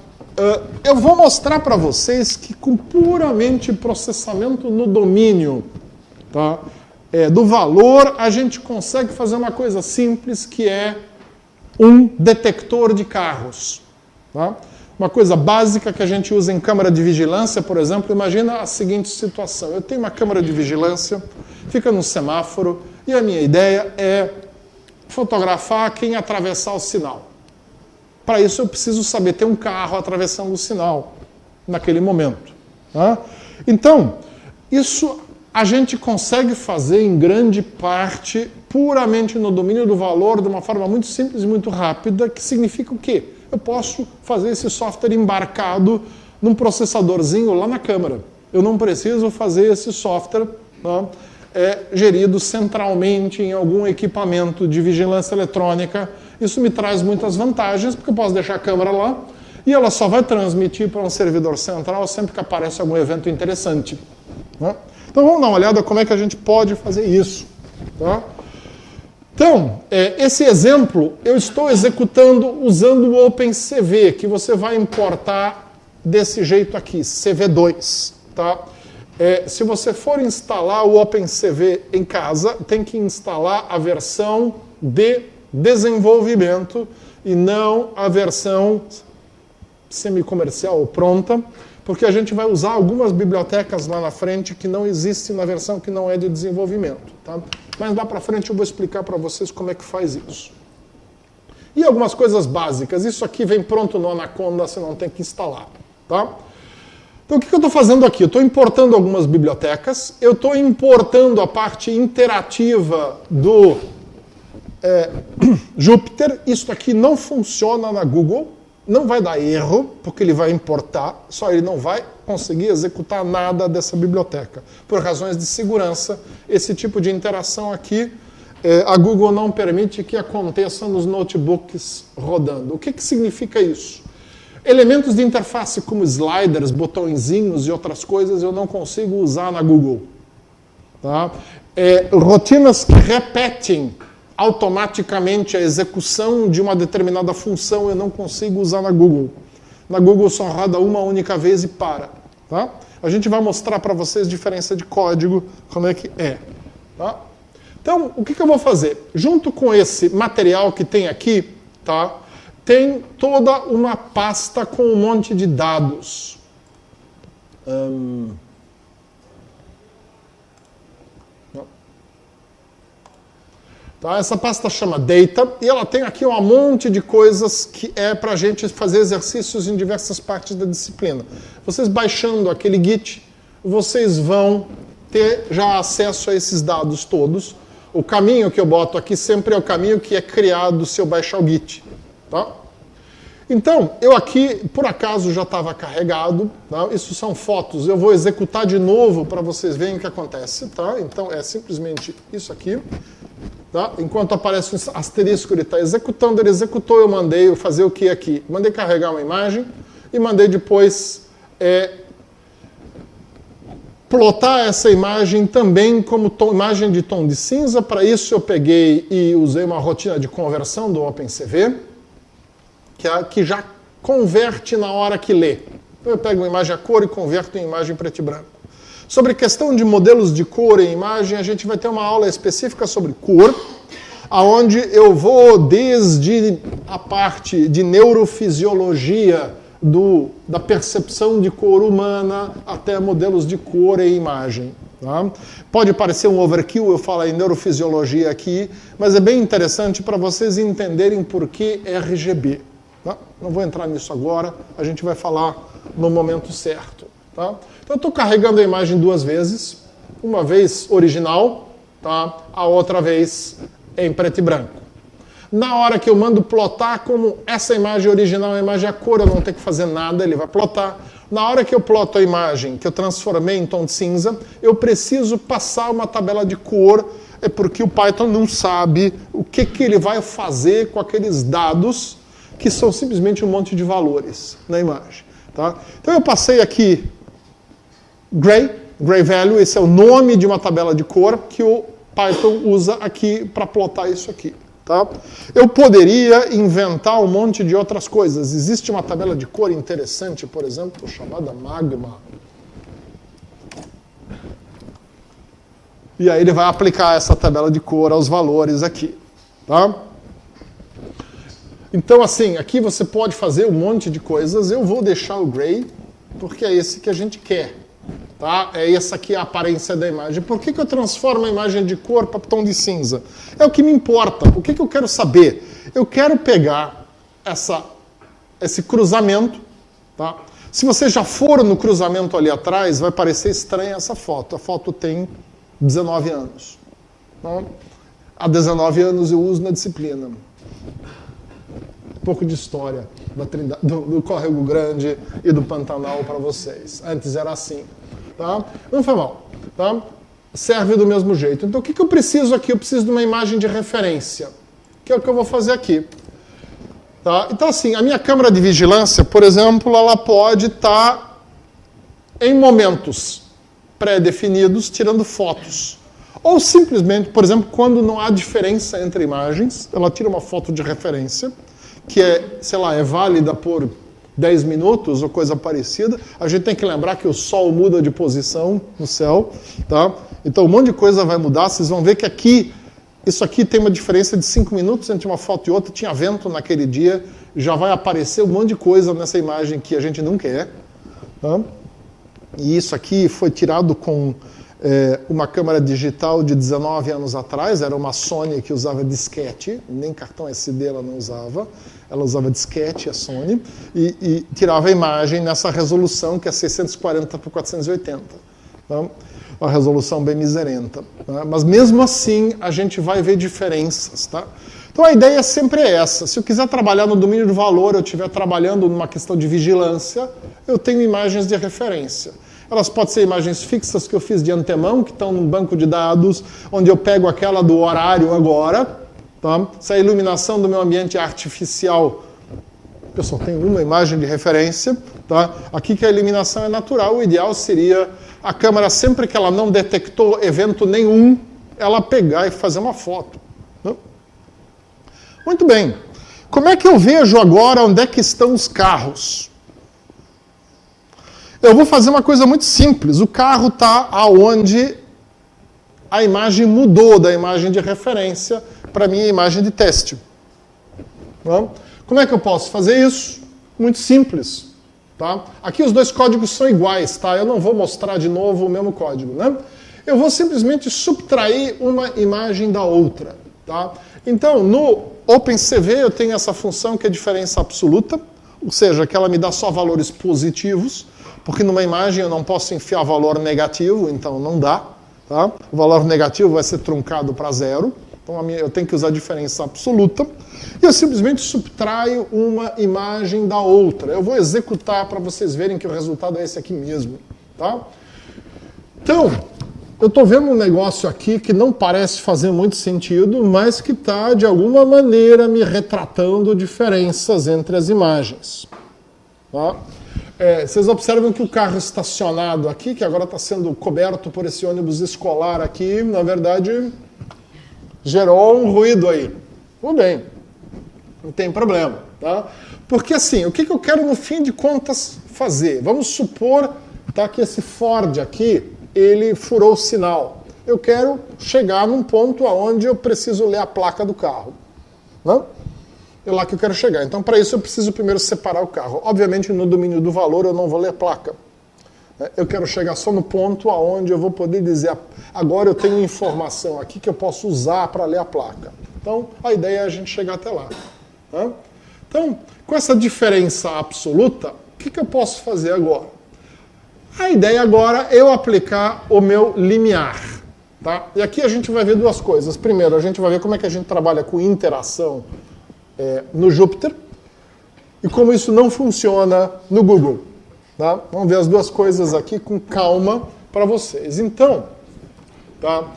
Eu vou mostrar para vocês que com puramente processamento no domínio, tá? Do valor, a gente consegue fazer uma coisa simples que é um detector de carros. Tá? Uma coisa básica que a gente usa em câmara de vigilância, por exemplo, imagina a seguinte situação. Eu tenho uma câmara de vigilância, fica num semáforo, e a minha ideia é fotografar quem atravessar o sinal. Para isso eu preciso saber ter um carro atravessando o sinal naquele momento. Tá? Então, isso a gente consegue fazer em grande parte puramente no domínio do valor, de uma forma muito simples e muito rápida, que significa o quê? Eu posso fazer esse software embarcado num processadorzinho lá na câmara. Eu não preciso fazer esse software gerido centralmente em algum equipamento de vigilância eletrônica. Isso me traz muitas vantagens, porque eu posso deixar a câmera lá e ela só vai transmitir para um servidor central sempre que aparece algum evento interessante. Né? Então vamos dar uma olhada como é que a gente pode fazer isso. Tá? Então, esse exemplo eu estou executando usando o OpenCV, que você vai importar desse jeito aqui, CV2. Tá? Se você for instalar o OpenCV em casa, tem que instalar a versão de desenvolvimento e não a versão semi-comercial ou pronta, porque a gente vai usar algumas bibliotecas lá na frente que não existem na versão que não é de desenvolvimento. Tá? Mas lá para frente eu vou explicar para vocês como é que faz isso. E algumas coisas básicas. Isso aqui vem pronto no Anaconda, você não tem que instalar. Tá? Então o que eu estou fazendo aqui? Eu estou importando algumas bibliotecas, eu estou importando a parte interativa do Jupyter. Isso aqui não funciona na Google. não vai dar erro, porque ele vai importar, só ele não vai conseguir executar nada dessa biblioteca. Por razões de segurança, esse tipo de interação aqui, a Google não permite que aconteça nos notebooks rodando. O que significa isso? Elementos de interface como sliders, botõezinhos e outras coisas eu não consigo usar na Google. Tá? Rotinas que repetem automaticamente a execução de uma determinada função eu não consigo usar na Google. Na Google só roda uma única vez e para. Tá? A gente vai mostrar para vocês a diferença de código, como é que é. Tá? Então, o que eu vou fazer? Junto com esse material que tem aqui, tá? Tem toda uma pasta com um monte de dados. Tá? Essa pasta chama Data e ela tem aqui um monte de coisas que é para a gente fazer exercícios em diversas partes da disciplina. Vocês baixando aquele Git, vocês vão ter já acesso a esses dados todos. O caminho que eu boto aqui sempre é o caminho que é criado se eu baixar o Git. Tá? Então, eu aqui, por acaso, já estava carregado. Tá? Isso são fotos. Eu vou executar de novo para vocês verem o que acontece. Tá? Então, é simplesmente isso aqui. Tá? Enquanto aparece um asterisco, ele está executando. Ele executou, eu mandei fazer o que aqui? Mandei carregar uma imagem e mandei depois plotar essa imagem também como imagem de tom de cinza. Para isso, eu peguei e usei uma rotina de conversão do OpenCV, que já converte na hora que lê. Então, eu pego uma imagem a cor e converto em imagem preto e branco. Sobre questão de modelos de cor em imagem, a gente vai ter uma aula específica sobre cor, onde eu vou desde a parte de neurofisiologia da percepção de cor humana até modelos de cor em imagem. Tá? Pode parecer um overkill eu falar em neurofisiologia aqui, mas é bem interessante para vocês entenderem por que RGB. Tá? Não vou entrar nisso agora, a gente vai falar no momento certo. Tá? Então eu estou carregando a imagem duas vezes, uma vez original, tá? A outra vez em preto e branco. Na hora que eu mando plotar, como essa imagem original é a imagem a cor, eu não tenho que fazer nada, ele vai plotar. Na hora que eu ploto a imagem, que eu transformei em tom de cinza, eu preciso passar uma tabela de cor, porque o Python não sabe o que ele vai fazer com aqueles dados, que são simplesmente um monte de valores na imagem. Tá? Então eu passei aqui Gray Value, esse é o nome de uma tabela de cor que o Python usa aqui para plotar isso aqui. Tá? Eu poderia inventar um monte de outras coisas. Existe uma tabela de cor interessante, por exemplo, chamada Magma. E aí ele vai aplicar essa tabela de cor aos valores aqui. Tá? Então, assim, aqui você pode fazer um monte de coisas. Eu vou deixar o Gray, porque é esse que a gente quer. Tá? É essa aqui a aparência da imagem. Por que eu transformo a imagem de cor para tom de cinza? É o que me importa. O que eu quero saber? Eu quero pegar esse cruzamento. Tá? Se você já for no cruzamento ali atrás, vai parecer estranha essa foto. A foto tem 19 anos. Tá? Há 19 anos eu uso na disciplina. Um pouco de história do Córrego Grande e do Pantanal para vocês. Antes era assim. Tá? Não foi mal. Tá? Serve do mesmo jeito. Então, o que eu preciso aqui? Eu preciso de uma imagem de referência, que é o que eu vou fazer aqui. Tá? Então, assim, a minha câmera de vigilância, por exemplo, ela pode estar em momentos pré-definidos, tirando fotos. Ou simplesmente, por exemplo, quando não há diferença entre imagens, ela tira uma foto de referência, que é, sei lá, é válida por 10 minutos ou coisa parecida. A gente tem que lembrar que o Sol muda de posição no céu. Tá? Então um monte de coisa vai mudar. Vocês vão ver que aqui, isso aqui tem uma diferença de 5 minutos entre uma foto e outra. Tinha vento naquele dia. Já vai aparecer um monte de coisa nessa imagem que a gente não quer. Tá? E isso aqui foi tirado com uma câmera digital de 19 anos atrás. Era uma Sony que usava disquete. Nem cartão SD ela não usava. Ela usava disquete, a Sony, e tirava a imagem nessa resolução que é 640 por 480. Tá? uma resolução bem miserenta. Tá? Mas mesmo assim, a gente vai ver diferenças. Tá? Então a ideia sempre é essa. Se eu quiser trabalhar no domínio do valor, eu estiver trabalhando numa questão de vigilância, eu tenho imagens de referência. Elas podem ser imagens fixas que eu fiz de antemão, que estão num banco de dados, onde eu pego aquela do horário agora. Tá? Se a iluminação do meu ambiente é artificial, pessoal, tem uma imagem de referência. Tá? Aqui que a iluminação é natural, o ideal seria a câmera, sempre que ela não detectou evento nenhum, ela pegar e fazer uma foto. Né? Muito bem. Como é que eu vejo agora onde é que estão os carros? Eu vou fazer uma coisa muito simples. O carro está aonde a imagem mudou da imagem de referência para a minha imagem de teste. Tá? Como é que eu posso fazer isso? Muito simples. Tá? Aqui os dois códigos são iguais, tá? Eu não vou mostrar de novo o mesmo código. Né? Eu vou simplesmente subtrair uma imagem da outra. Tá? Então, no OpenCV eu tenho essa função que é diferença absoluta, ou seja, que ela me dá só valores positivos, porque numa imagem eu não posso enfiar valor negativo, então não dá. Tá? O valor negativo vai ser truncado para zero. Então eu tenho que usar a diferença absoluta. E eu simplesmente subtraio uma imagem da outra. Eu vou executar para vocês verem que o resultado é esse aqui mesmo. Tá? Então, eu estou vendo um negócio aqui que não parece fazer muito sentido, mas que está, de alguma maneira, me retratando diferenças entre as imagens. Tá? Vocês observam que o carro estacionado aqui, que agora está sendo coberto por esse ônibus escolar aqui, na verdade, gerou um ruído aí. Tudo bem, não tem problema. Tá? Porque assim, o que eu quero no fim de contas fazer? Vamos supor tá, que esse Ford aqui, ele furou o sinal. Eu quero chegar num ponto onde eu preciso ler a placa do carro. Né? É lá que eu quero chegar. Então, para isso, eu preciso primeiro separar o carro. Obviamente, no domínio do valor, eu não vou ler placa. Eu quero chegar só no ponto onde eu vou poder dizer, agora eu tenho informação aqui que eu posso usar para ler a placa. Então, a ideia é a gente chegar até lá. Tá? Então, com essa diferença absoluta, o que eu posso fazer agora? A ideia agora é eu aplicar o meu limiar. Tá? E aqui a gente vai ver duas coisas. Primeiro, a gente vai ver como é que a gente trabalha com interação no Jupyter e como isso não funciona no Google. Tá? Vamos ver as duas coisas aqui com calma para vocês. Então, tá?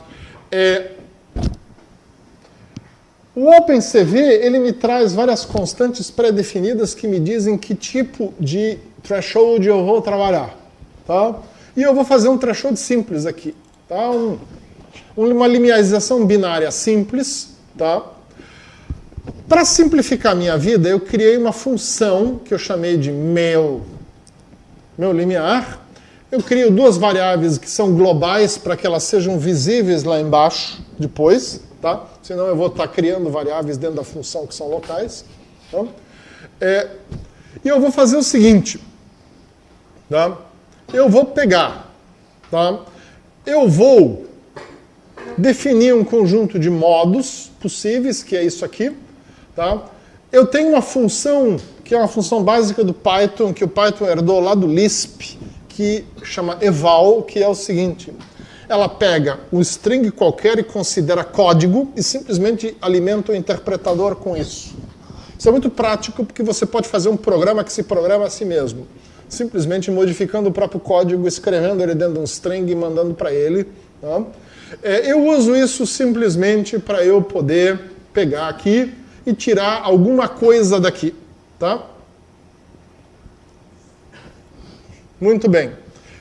O OpenCV ele me traz várias constantes pré-definidas que me dizem que tipo de threshold eu vou trabalhar. Tá? E eu vou fazer um threshold simples aqui. Tá? Uma linearização binária simples. Tá? Para simplificar a minha vida, eu criei uma função que eu chamei de meu limiar. Eu crio duas variáveis que são globais para que elas sejam visíveis lá embaixo depois. Tá? Senão eu vou estar criando variáveis dentro da função que são locais. Tá? E eu vou fazer o seguinte. Tá? Eu vou pegar. Tá? Eu vou definir um conjunto de modos possíveis, que é isso aqui. Tá? Eu tenho uma função, que é uma função básica do Python, que o Python herdou lá do Lisp, que chama eval, que é o seguinte. Ela pega um string qualquer e considera código e simplesmente alimenta o interpretador com isso. Isso é muito prático porque você pode fazer um programa que se programa a si mesmo. Simplesmente modificando o próprio código, escrevendo ele dentro de um string e mandando para ele. Tá? Eu uso isso simplesmente para eu poder pegar aqui e tirar alguma coisa daqui. Tá? Muito bem.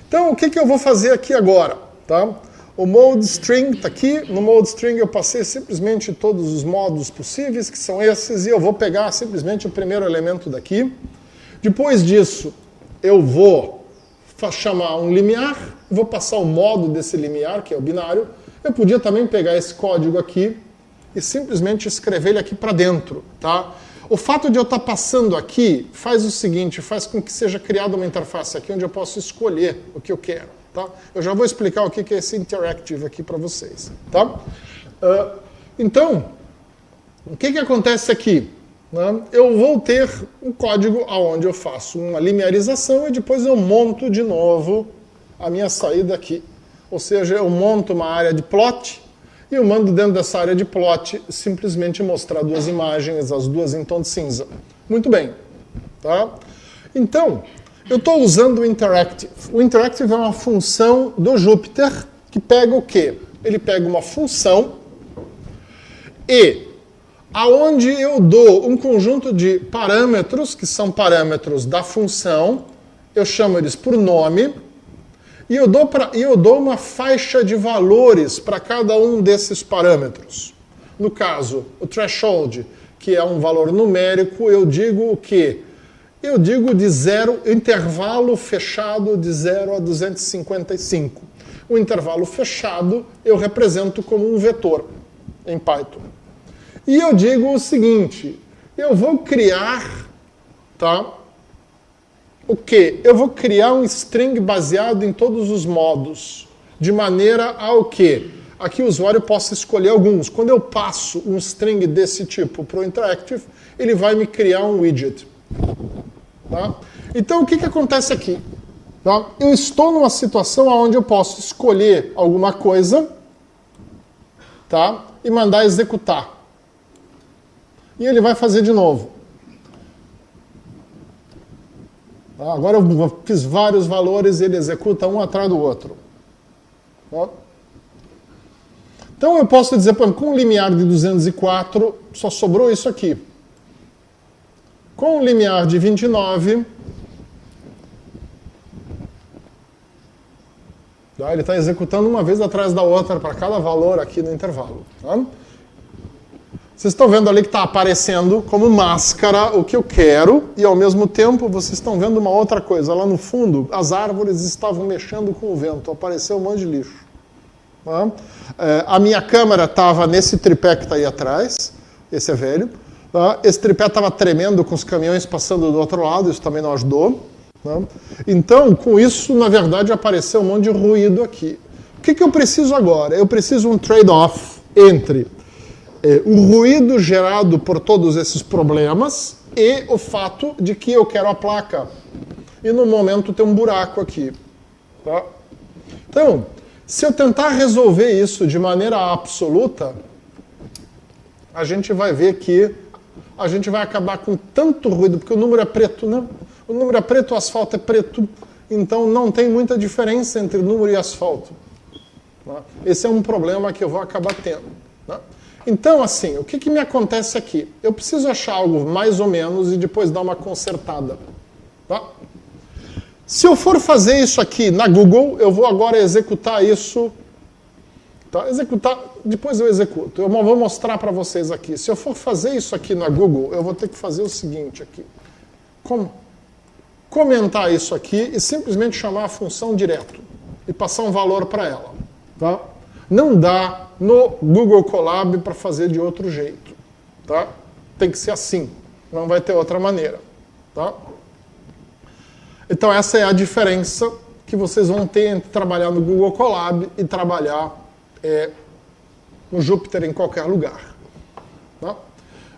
Então, o que eu vou fazer aqui agora? Tá? O mode string está aqui. No mode string eu passei simplesmente todos os modos possíveis, que são esses, e eu vou pegar simplesmente o primeiro elemento daqui. Depois disso, eu vou chamar um limiar, vou passar o modo desse limiar, que é o binário. Eu podia também pegar esse código aqui e simplesmente escrever ele aqui para dentro. Tá? O fato de eu estar passando aqui faz o seguinte, faz com que seja criada uma interface aqui onde eu posso escolher o que eu quero. Tá? Eu já vou explicar o que é esse interactive aqui para vocês. Tá? Então, o que acontece aqui? Né? Eu vou ter um código onde eu faço uma linearização e depois eu monto de novo a minha saída aqui. ou seja, eu monto uma área de plot e eu mando dentro dessa área de plot simplesmente mostrar duas imagens, as duas em tom de cinza. Muito bem. Tá? Então, eu estou usando o interactive. O interactive é uma função do Jupyter que pega o quê? Ele pega uma função e aonde eu dou um conjunto de parâmetros, que são parâmetros da função, eu chamo eles por nome, e eu dou uma faixa de valores para cada um desses parâmetros. No caso, o threshold, que é um valor numérico, eu digo o quê? Eu digo de zero, intervalo fechado de 0 a 255. O intervalo fechado eu represento como um vetor em Python. E eu digo o seguinte, eu vou criar, tá? O quê? Eu vou criar um string baseado em todos os modos, de maneira ao que aqui o usuário possa escolher alguns. Quando eu passo um string desse tipo para o interactive, ele vai me criar um widget. Tá? Então, o que acontece aqui? Tá? Eu estou numa situação onde eu posso escolher alguma coisa, tá? E mandar executar. E ele vai fazer de novo. Tá? Agora eu fiz vários valores e ele executa um atrás do outro. Tá? Então eu posso dizer, por exemplo, com um limiar de 204, só sobrou isso aqui. Com um limiar de 29, tá? Ele está executando uma vez atrás da outra para cada valor aqui no intervalo. Tá? Vocês estão vendo ali que está aparecendo como máscara o que eu quero, e ao mesmo tempo vocês estão vendo uma outra coisa. Lá no fundo, as árvores estavam mexendo com o vento, apareceu um monte de lixo. Tá? A minha câmera estava nesse tripé que está aí atrás, esse é velho. Tá? Esse tripé estava tremendo com os caminhões passando do outro lado, isso também não ajudou. Tá? Então, com isso, na verdade, apareceu um monte de ruído aqui. O que eu preciso agora? Eu preciso um trade-off entre o ruído gerado por todos esses problemas e o fato de que eu quero a placa. E no momento tem um buraco aqui. Tá? Então, se eu tentar resolver isso de maneira absoluta, a gente vai ver que a gente vai acabar com tanto ruído, porque o número é preto, né? O número é preto, o asfalto é preto, então não tem muita diferença entre número e asfalto. Tá? Esse é um problema que eu vou acabar tendo. Tá? Então, assim, o que me acontece aqui? Eu preciso achar algo mais ou menos e depois dar uma consertada. Tá? Se eu for fazer isso aqui na Google, eu vou agora executar isso. Tá? Executar, depois eu executo. Eu vou mostrar para vocês aqui. Se eu for fazer isso aqui na Google, eu vou ter que fazer o seguinte aqui. Comentar isso aqui e simplesmente chamar a função direto e passar um valor para ela. Tá? Não dá no Google Colab para fazer de outro jeito. Tá? Tem que ser assim. Não vai ter outra maneira. Tá? Então essa é a diferença que vocês vão ter entre trabalhar no Google Colab e trabalhar no Jupyter em qualquer lugar. Tá?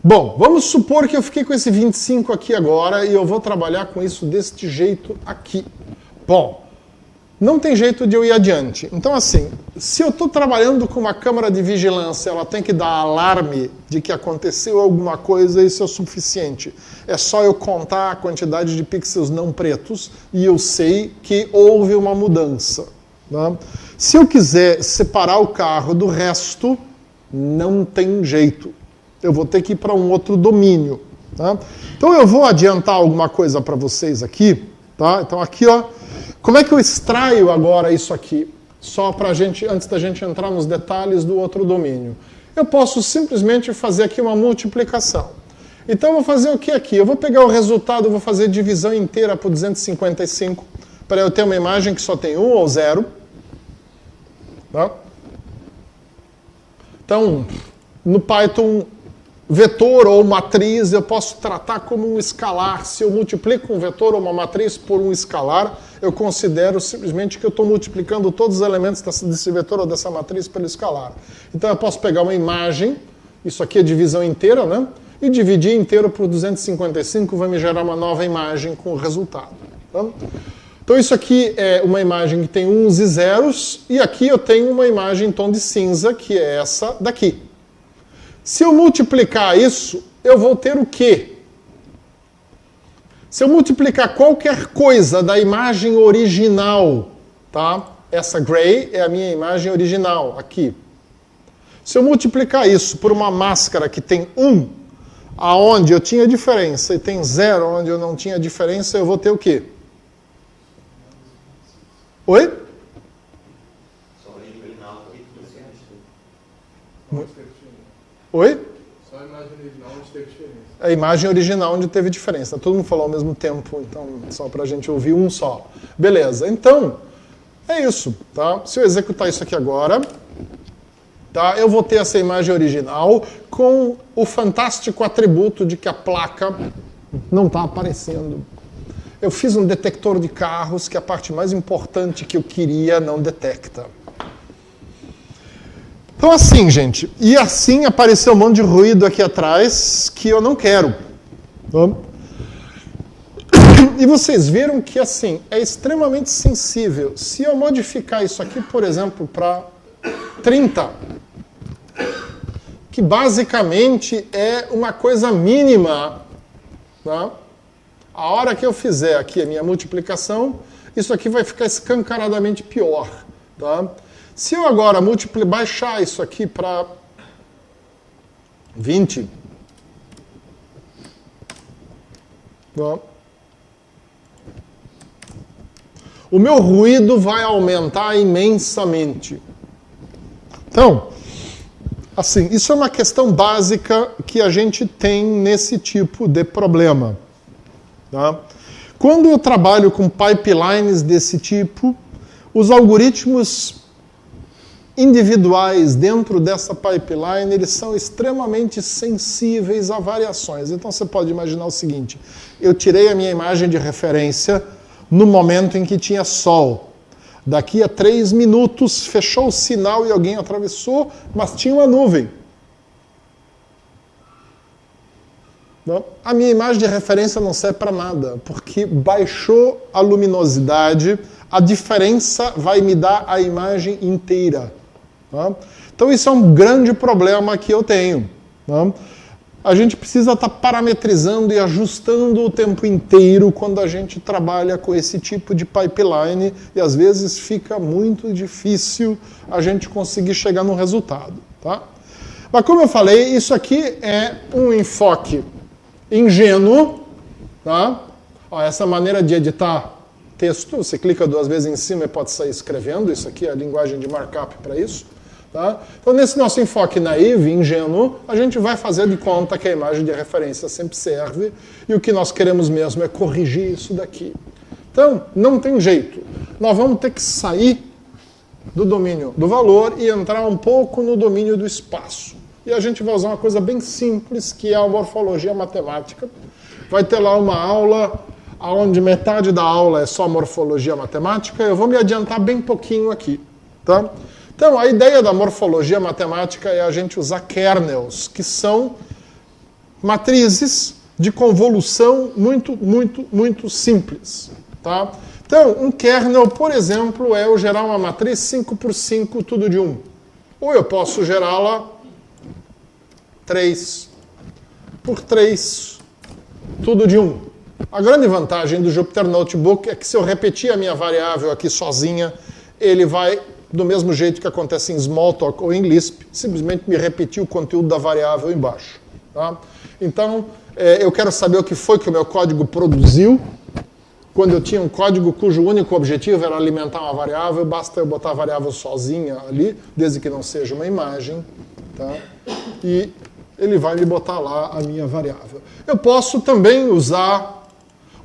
Bom, vamos supor que eu fiquei com esse 25 aqui agora e eu vou trabalhar com isso deste jeito aqui. Bom, não tem jeito de eu ir adiante. Então, assim, se eu estou trabalhando com uma câmera de vigilância, ela tem que dar alarme de que aconteceu alguma coisa, isso é o suficiente. É só eu contar a quantidade de pixels não pretos e eu sei que houve uma mudança. Tá? Se eu quiser separar o carro do resto, não tem jeito. Eu vou ter que ir para um outro domínio. Tá? Então eu vou adiantar alguma coisa para vocês aqui. Tá? Então aqui, ó, como é que eu extraio agora isso aqui? Só para antes da gente entrar nos detalhes do outro domínio. Eu posso simplesmente fazer aqui uma multiplicação. Então eu vou fazer o que aqui? Eu vou pegar o resultado, vou fazer divisão inteira por 255, para eu ter uma imagem que só tem 1 ou 0. Tá? Então, no Python, vetor ou matriz eu posso tratar como um escalar. Se eu multiplico um vetor ou uma matriz por um escalar, eu considero simplesmente que eu estou multiplicando todos os elementos desse vetor ou dessa matriz pelo escalar. Então eu posso pegar uma imagem, isso aqui é divisão inteira, né? E dividir inteiro por 255 vai me gerar uma nova imagem com o resultado. Tá? Então isso aqui é uma imagem que tem uns e zeros, e aqui eu tenho uma imagem em tom de cinza, que é essa daqui. Se eu multiplicar isso, eu vou ter o quê? Se eu multiplicar qualquer coisa da imagem original, tá? Essa gray é a minha imagem original, aqui. Se eu multiplicar isso por uma máscara que tem 1, aonde eu tinha diferença, e tem 0, onde eu não tinha diferença, eu vou ter o quê? Oi? Só a original que você acha. Oi? Só a imagem original onde teve diferença. A imagem original onde teve diferença. Todo mundo falou ao mesmo tempo, então só para a gente ouvir um só. Beleza, então é isso. Tá? Se eu executar isso aqui agora, tá, eu vou ter essa imagem original com o fantástico atributo de que a placa não está aparecendo. Eu fiz um detector de carros que a parte mais importante que eu queria não detecta. Então assim, gente, e assim apareceu um monte de ruído aqui atrás que eu não quero. E vocês viram que assim, é extremamente sensível. Se eu modificar isso aqui, por exemplo, para 30, que basicamente é uma coisa mínima, tá? A hora que eu fizer aqui a minha multiplicação, isso aqui vai ficar escancaradamente pior. Tá? Se eu agora baixar isso aqui para 20, tá? O meu ruído vai aumentar imensamente. Então, assim, isso é uma questão básica que a gente tem nesse tipo de problema. Tá? Quando eu trabalho com pipelines desse tipo, os algoritmos individuais dentro dessa pipeline, eles são extremamente sensíveis a variações. Então você pode imaginar o seguinte, eu tirei a minha imagem de referência no momento em que tinha sol. Daqui a 3 minutos fechou o sinal e alguém atravessou, mas tinha uma nuvem. Não? A minha imagem de referência não serve para nada, porque baixou a luminosidade, a diferença vai me dar a imagem inteira. Tá? Então isso é um grande problema que eu tenho. Tá? A gente precisa estar parametrizando e ajustando o tempo inteiro quando a gente trabalha com esse tipo de pipeline, e às vezes fica muito difícil a gente conseguir chegar no resultado. Tá? Mas como eu falei, isso aqui é um enfoque ingênuo, tá? Ó, essa maneira de editar texto, você clica 2 vezes em cima e pode sair escrevendo, isso aqui é a linguagem de markup para isso. Tá? Então, nesse nosso enfoque naive, ingênuo, a gente vai fazer de conta que a imagem de referência sempre serve, e o que nós queremos mesmo é corrigir isso daqui. Então, não tem jeito. Nós vamos ter que sair do domínio do valor e entrar um pouco no domínio do espaço. E a gente vai usar uma coisa bem simples, que é a morfologia matemática. Vai ter lá uma aula, onde metade da aula é só morfologia matemática. Eu vou me adiantar bem pouquinho aqui. Tá? Então, a ideia da morfologia matemática é a gente usar kernels, que são matrizes de convolução muito simples. Tá? Então, um kernel, por exemplo, é eu gerar uma matriz 5×5, tudo de 1. Ou eu posso gerá-la 3×3, tudo de 1. A grande vantagem do Jupyter Notebook é que se eu repetir a minha variável aqui sozinha, ele vai, do mesmo jeito que acontece em Smalltalk ou em Lisp, simplesmente me repetir o conteúdo da variável embaixo. Tá? Então, eu quero saber o que foi que o meu código produziu. Quando eu tinha um código cujo único objetivo era alimentar uma variável, basta eu botar a variável sozinha ali, desde que não seja uma imagem. Tá? E ele vai me botar lá a minha variável. Eu posso também usar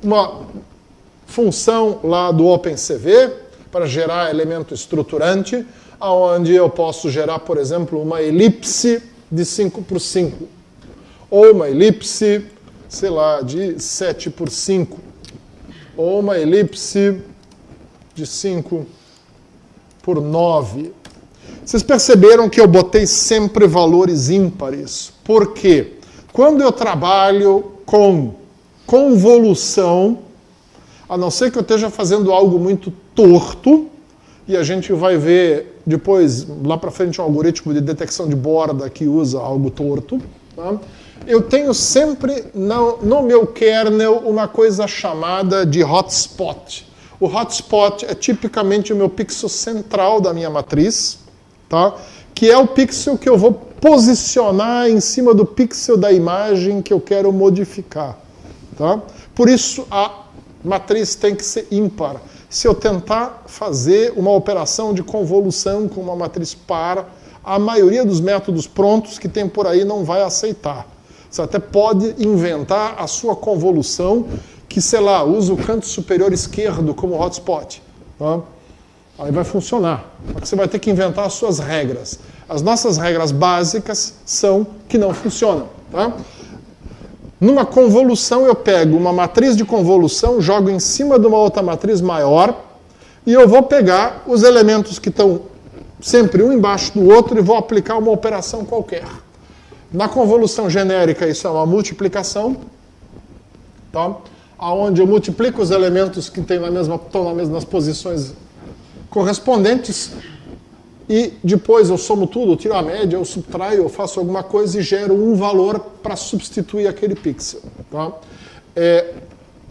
uma função lá do OpenCV para gerar elemento estruturante, onde eu posso gerar, por exemplo, uma elipse de 5×5, ou uma elipse, sei lá, de 7×5, ou uma elipse de 5×9. Vocês perceberam que eu botei sempre valores ímpares. Por quê? Quando eu trabalho com convolução, A não ser que eu esteja fazendo algo muito torto, e a gente vai ver depois, lá para frente, um algoritmo de detecção de borda que usa algo torto. Tá? Eu tenho sempre no meu kernel uma coisa chamada de hotspot. O hotspot é tipicamente o meu pixel central da minha matriz, tá? Que é o pixel que eu vou posicionar em cima do pixel da imagem que eu quero modificar. Tá? Por isso, a matriz tem que ser ímpar. Se eu tentar fazer uma operação de convolução com uma matriz par, a maioria dos métodos prontos que tem por aí não vai aceitar. Você até pode inventar a sua convolução que, sei lá, usa o canto superior esquerdo como hotspot. Tá? Aí vai funcionar. Você vai ter que inventar as suas regras. As nossas regras básicas são que não funcionam. Tá? Numa convolução, eu pego uma matriz de convolução, jogo em cima de uma outra matriz maior e eu vou pegar os elementos que estão sempre um embaixo do outro e vou aplicar uma operação qualquer. Na convolução genérica, isso é uma multiplicação, tá? Onde eu multiplico os elementos que estão nas posições correspondentes e depois eu somo tudo, eu tiro a média, eu subtraio, eu faço alguma coisa e gero um valor para substituir aquele pixel. Tá?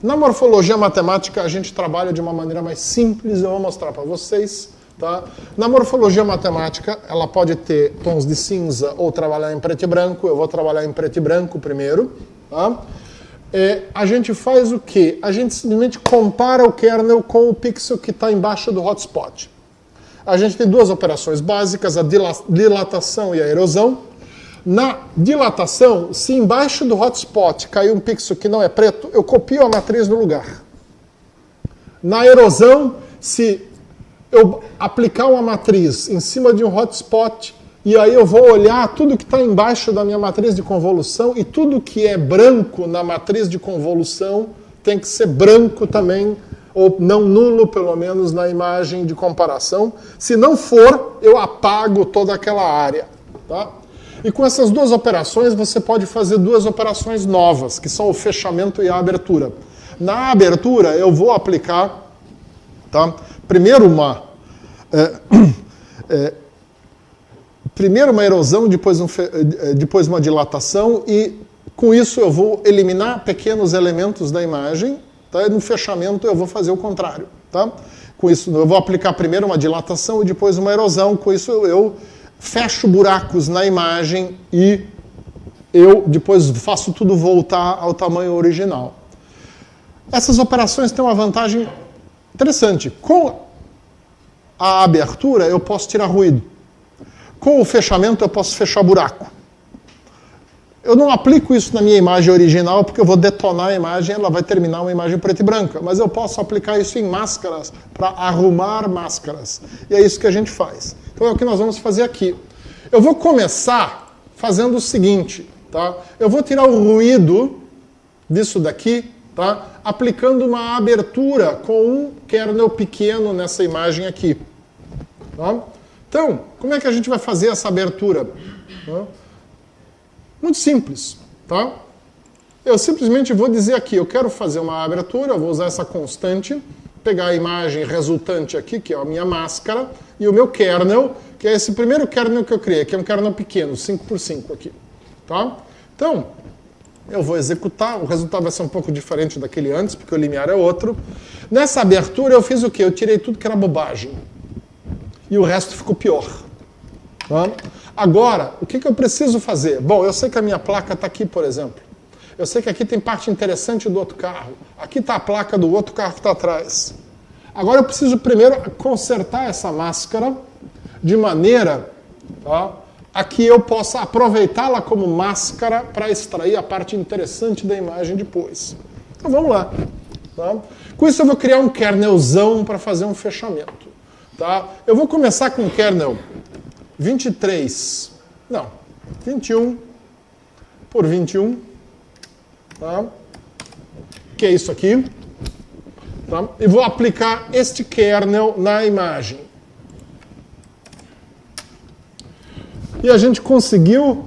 Na morfologia matemática, a gente trabalha de uma maneira mais simples, eu vou mostrar para vocês. Tá? Na morfologia matemática, ela pode ter tons de cinza ou trabalhar em preto e branco. Eu vou trabalhar em preto e branco primeiro. Tá? A gente faz o quê? A gente simplesmente compara o kernel com o pixel que está embaixo do hotspot. A gente tem duas operações básicas, a dilatação e a erosão. Na dilatação, se embaixo do hotspot cair um pixel que não é preto, eu copio a matriz no lugar. Na erosão, se eu aplicar uma matriz em cima de um hotspot, e aí eu vou olhar tudo que está embaixo da minha matriz de convolução, e tudo que é branco na matriz de convolução tem que ser branco também, ou não nulo, pelo menos, na imagem de comparação. Se não for, eu apago toda aquela área. Tá? E com essas duas operações, você pode fazer duas operações novas, que são o fechamento e a abertura. Na abertura, eu vou aplicar, tá? Primeiro uma erosão, depois uma dilatação, e com isso eu vou eliminar pequenos elementos da imagem. Tá? E no fechamento eu vou fazer o contrário. Tá? Com isso eu vou aplicar primeiro uma dilatação e depois uma erosão. Com isso eu fecho buracos na imagem e eu depois faço tudo voltar ao tamanho original. Essas operações têm uma vantagem interessante. Com a abertura eu posso tirar ruído. Com o fechamento eu posso fechar buraco. Eu não aplico isso na minha imagem original porque eu vou detonar a imagem e ela vai terminar uma imagem preta e branca. Mas eu posso aplicar isso em máscaras para arrumar máscaras. E é isso que a gente faz. Então é o que nós vamos fazer aqui. Eu vou começar fazendo o seguinte. Tá? Eu vou tirar o ruído disso daqui, tá? Aplicando uma abertura com um kernel pequeno nessa imagem aqui. Tá? Então, como é que a gente vai fazer essa abertura? Tá? Muito simples, tá? Eu simplesmente vou dizer aqui, eu quero fazer uma abertura, eu vou usar essa constante, pegar a imagem resultante aqui, que é a minha máscara, e o meu kernel, que é esse primeiro kernel que eu criei, que é um kernel pequeno, 5x5 aqui, tá? Então, eu vou executar, o resultado vai ser um pouco diferente daquele antes, porque o limiar é outro. Nessa abertura eu fiz o quê? Eu tirei tudo que era bobagem. E o resto ficou pior. Tá? Agora, o que eu preciso fazer? Bom, eu sei que a minha placa está aqui, por exemplo. Eu sei que aqui tem parte interessante do outro carro. Aqui está a placa do outro carro que está atrás. Agora eu preciso primeiro consertar essa máscara de maneira, tá, a que eu possa aproveitá-la como máscara para extrair a parte interessante da imagem depois. Então vamos lá. Tá? Com isso eu vou criar um kernelzão para fazer um fechamento. Tá? Eu vou começar com o kernel 21 por 21, tá? Que é isso aqui. Tá? E vou aplicar este kernel na imagem. E a gente conseguiu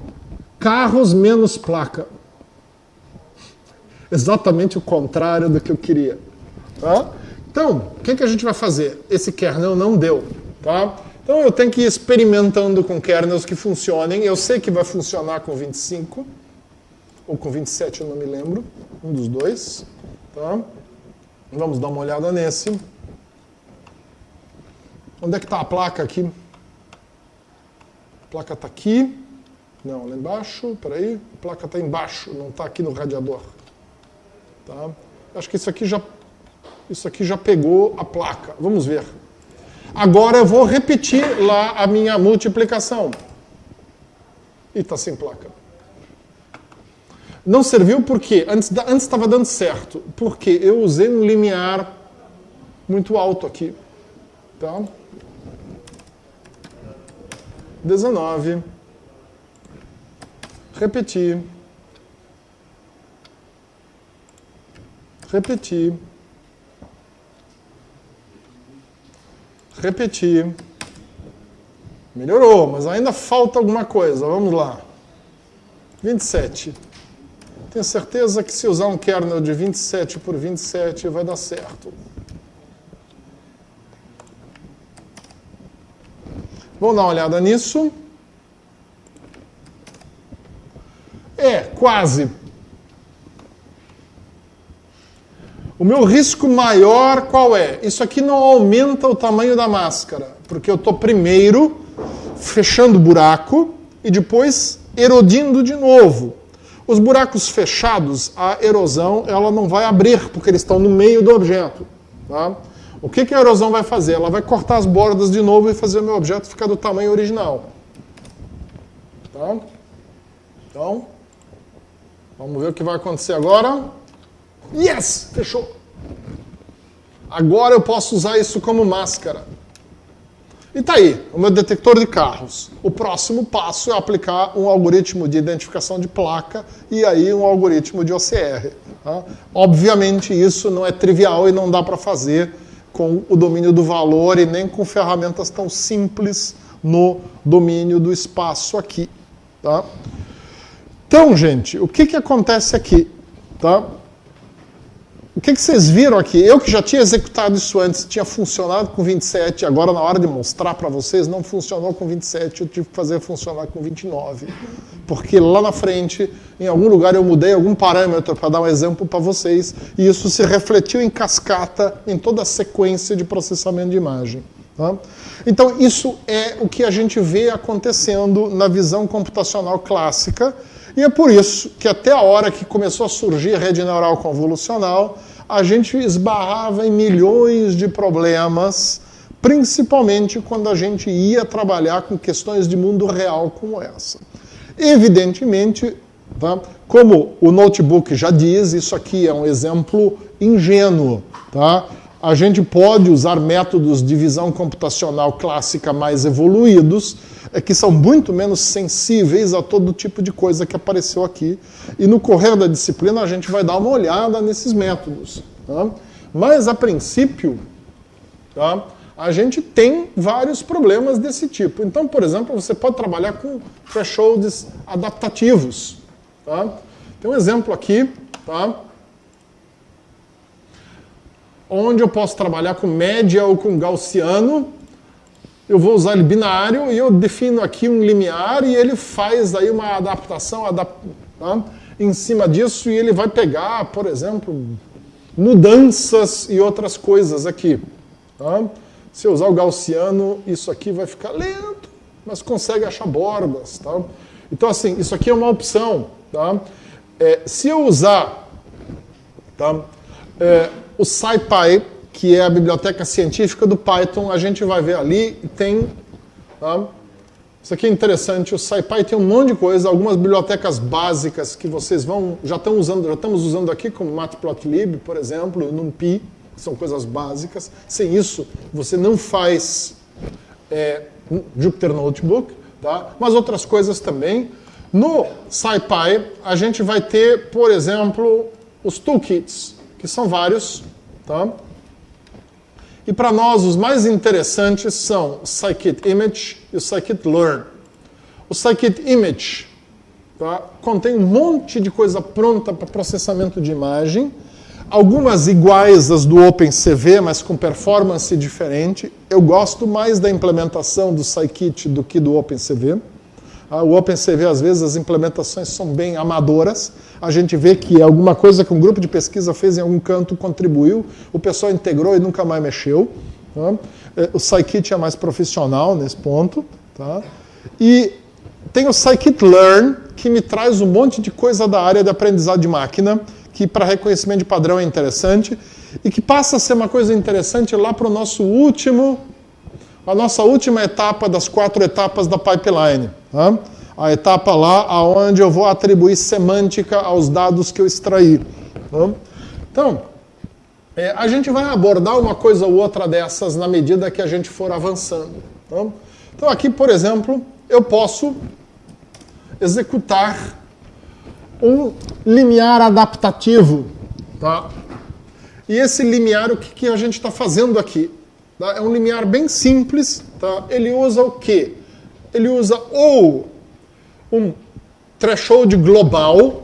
carros menos placa. Exatamente o contrário do que eu queria. Tá? Então, o que a gente vai fazer? Esse kernel não deu. Tá? Então eu tenho que ir experimentando com kernels que funcionem. Eu sei que vai funcionar com 25, ou com 27, eu não me lembro. Um dos dois. Tá? Vamos dar uma olhada nesse. Onde é que está a placa aqui? A placa está aqui. Não, lá embaixo. Peraí. A placa está embaixo, não está aqui no radiador. Tá? Acho que isso aqui já pegou a placa. Vamos ver. Agora eu vou repetir lá a minha multiplicação. E está sem placa. Não serviu porque antes estava dando certo. Porque eu usei um limiar muito alto aqui. Tá? 19. Repetir. Repetir. Repetir. Melhorou, mas ainda falta alguma coisa. Vamos lá. 27. Tenho certeza que se usar um kernel de 27 por 27 vai dar certo. Vamos dar uma olhada nisso. Quase. O meu risco maior qual é? Isso aqui não aumenta o tamanho da máscara, porque eu estou primeiro fechando o buraco e depois erodindo de novo. Os buracos fechados, a erosão ela não vai abrir, porque eles estão no meio do objeto. Tá? O que a erosão vai fazer? Ela vai cortar as bordas de novo e fazer o meu objeto ficar do tamanho original. Tá? Então, vamos ver o que vai acontecer agora. Yes! Fechou. Agora eu posso usar isso como máscara. E tá aí, o meu detector de carros. O próximo passo é aplicar um algoritmo de identificação de placa e aí um algoritmo de OCR. Tá? Obviamente isso não é trivial e não dá para fazer com o domínio do valor e nem com ferramentas tão simples no domínio do espaço aqui. Tá? Então, gente, o que acontece aqui? Tá? O que vocês viram aqui? Eu que já tinha executado isso antes, tinha funcionado com 27, agora na hora de mostrar para vocês, não funcionou com 27, eu tive que fazer funcionar com 29. Porque lá na frente, em algum lugar, eu mudei algum parâmetro para dar um exemplo para vocês, e isso se refletiu em cascata em toda a sequência de processamento de imagem. Tá? Então, isso é o que a gente vê acontecendo na visão computacional clássica, e é por isso que até a hora que começou a surgir a rede neural convolucional, a gente esbarrava em milhões de problemas, principalmente quando a gente ia trabalhar com questões de mundo real como essa. Evidentemente, tá? Como o notebook já diz, isso aqui é um exemplo ingênuo. Tá? A gente pode usar métodos de visão computacional clássica mais evoluídos, que são muito menos sensíveis a todo tipo de coisa que apareceu aqui. E no correr da disciplina a gente vai dar uma olhada nesses métodos. Tá? Mas, a princípio, tá? A gente tem vários problemas desse tipo. Então, por exemplo, você pode trabalhar com thresholds adaptativos. Tá? Tem um exemplo aqui, tá? Onde eu posso trabalhar com média ou com gaussiano. Eu vou usar ele binário e eu defino aqui um limiar e ele faz aí uma adaptação tá? Em cima disso e ele vai pegar, por exemplo, mudanças e outras coisas aqui. Tá? Se eu usar o gaussiano, isso aqui vai ficar lento, mas consegue achar bordas. Tá? Então, assim, isso aqui é uma opção. Tá? Se eu usar tá? O SciPy, que é a biblioteca científica do Python, a gente vai ver ali e tem... Tá? Isso aqui é interessante, o SciPy tem um monte de coisa, algumas bibliotecas básicas que vocês já estamos usando aqui, como Matplotlib, por exemplo, NumPy, que são coisas básicas. Sem isso, você não faz Jupyter Notebook, tá? Mas outras coisas também. No SciPy, a gente vai ter, por exemplo, os toolkits, que são vários, tá? E para nós, os mais interessantes são o scikit-image e o scikit-learn. O scikit-image tá, contém um monte de coisa pronta para processamento de imagem. algumas iguais às do OpenCV, mas com performance diferente. Eu gosto mais da implementação do Scikit do que do OpenCV. O OpenCV, às vezes, as implementações são bem amadoras. A gente vê que alguma coisa que um grupo de pesquisa fez em algum canto contribuiu, o pessoal integrou e nunca mais mexeu. Tá? O Scikit é mais profissional nesse ponto. Tá? E tem o Scikit-learn, que me traz um monte de coisa da área de aprendizado de máquina, que para reconhecimento de padrão é interessante, e que passa a ser uma coisa interessante lá para a nossa última etapa das 4 etapas da pipeline. Tá? A etapa lá onde eu vou atribuir semântica aos dados que eu extraí. Tá? Então, a gente vai abordar uma coisa ou outra dessas na medida que a gente for avançando. Tá? Então aqui, por exemplo, eu posso executar um limiar adaptativo. Tá? E esse limiar, o que a gente está fazendo aqui? Tá? É um limiar bem simples. Tá? Ele usa o quê? Ele usa ou um threshold global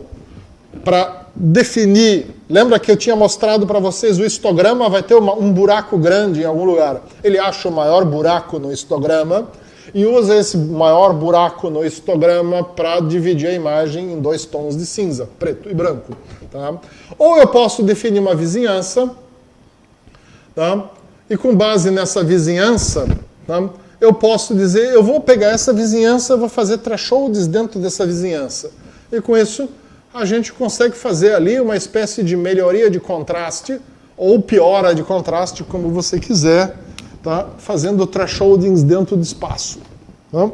para definir. Lembra que eu tinha mostrado para vocês o histograma vai ter um buraco grande em algum lugar. Ele acha o maior buraco no histograma e usa esse maior buraco no histograma para dividir a imagem em 2 tons de cinza, preto e branco. Tá? Ou eu posso definir uma vizinhança, tá? E com base nessa vizinhança, tá? Eu posso dizer, eu vou pegar essa vizinhança, vou fazer thresholds dentro dessa vizinhança. E com isso, a gente consegue fazer ali uma espécie de melhoria de contraste, ou piora de contraste, como você quiser, tá? Fazendo thresholdings dentro do espaço. Tá?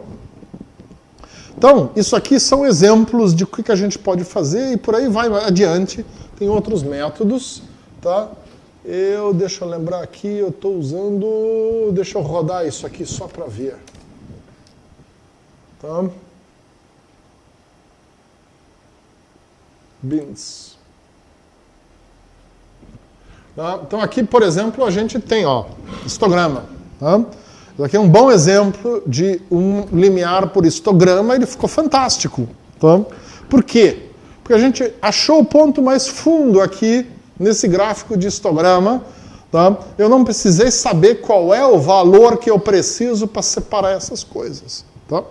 Então, isso aqui são exemplos de o que a gente pode fazer, e por aí vai adiante. Tem outros métodos. Tá? Deixa eu lembrar aqui, eu estou usando... Deixa eu rodar isso aqui só para ver. Tá? Bins. Tá? Então aqui, por exemplo, a gente tem histograma. Tá? Isso aqui é um bom exemplo de um limiar por histograma, ele ficou fantástico. Tá? Por quê? Porque a gente achou o ponto mais fundo aqui nesse gráfico de histograma. Tá? Eu não precisei saber qual é o valor que eu preciso para separar essas coisas. Tá?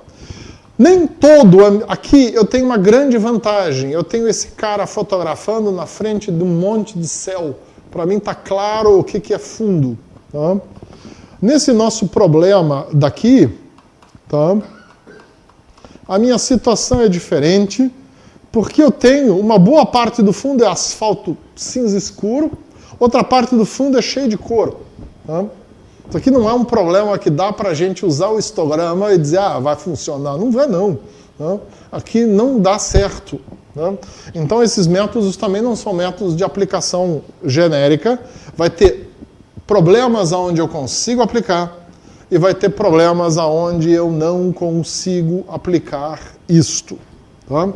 Nem todo... Aqui eu tenho uma grande vantagem. Eu tenho esse cara fotografando na frente de um monte de céu. Para mim está claro o que é fundo. Tá? Nesse nosso problema daqui, tá? A minha situação é diferente, porque eu tenho uma boa parte do fundo é asfalto cinza escuro, outra parte do fundo é cheio de cor. Tá? Isso aqui não é um problema que dá para a gente usar o histograma e dizer, vai funcionar. Não vai, não. Tá? Aqui não dá certo. Tá? Então, esses métodos também não são métodos de aplicação genérica. Vai ter problemas onde eu consigo aplicar e vai ter problemas onde eu não consigo aplicar isto. Tá?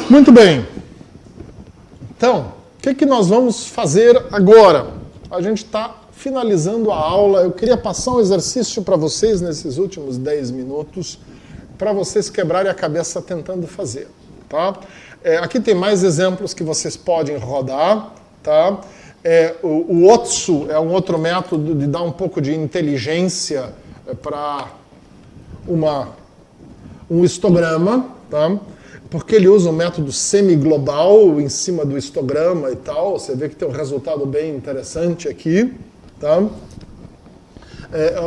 Muito bem. Então, o que nós vamos fazer agora? A gente está finalizando a aula. Eu queria passar um exercício para vocês nesses últimos 10 minutos, para vocês quebrarem a cabeça tentando fazer. Tá? Aqui tem mais exemplos que vocês podem rodar. Tá? O Otsu é um outro método de dar um pouco de inteligência para um histograma. Tá? Porque ele usa um método semi-global em cima do histograma e tal. Você vê que tem um resultado bem interessante aqui. Tá?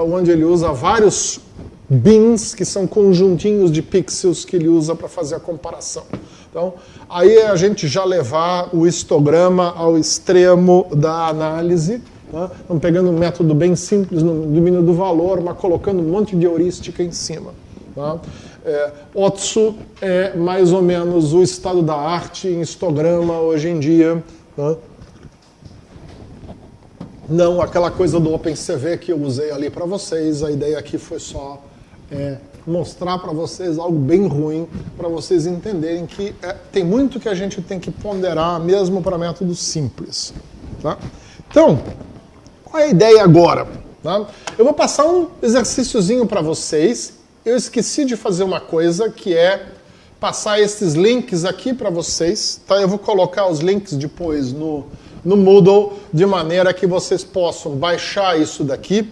Onde ele usa vários bins, que são conjuntinhos de pixels que ele usa para fazer a comparação. Então, aí é a gente já levar o histograma ao extremo da análise. Tá? Então, pegando um método bem simples no domínio do valor, mas colocando um monte de heurística em cima. Tá? Otsu é mais ou menos o estado da arte em histograma hoje em dia. Tá? Não aquela coisa do OpenCV que eu usei ali para vocês. A ideia aqui foi só mostrar para vocês algo bem ruim, para vocês entenderem que tem muito que a gente tem que ponderar, mesmo para métodos simples. Tá? Então, qual é a ideia agora? Tá? Eu vou passar um exercíciozinho para vocês. Eu esqueci de fazer uma coisa, que é passar esses links aqui para vocês. Tá? Eu vou colocar os links depois no no Moodle, de maneira que vocês possam baixar isso daqui,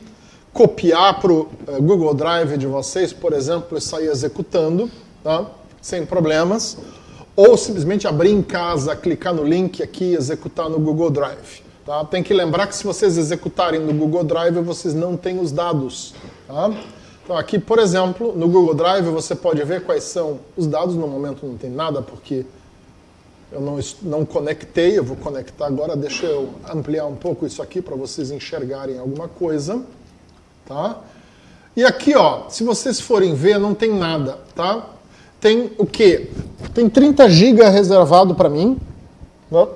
copiar para o Google Drive de vocês, por exemplo, e sair executando, tá? Sem problemas, ou simplesmente abrir em casa, clicar no link aqui e executar no Google Drive. Tá? Tem que lembrar que se vocês executarem no Google Drive, vocês não têm os dados. Tá? Então aqui, por exemplo, no Google Drive você pode ver quais são os dados. No momento não tem nada, porque eu não conectei. Eu vou conectar agora. Deixa eu ampliar um pouco isso aqui para vocês enxergarem alguma coisa. Tá? E aqui, ó, se vocês forem ver, não tem nada. Tá? Tem o quê? Tem 30 GB reservado para mim. Né?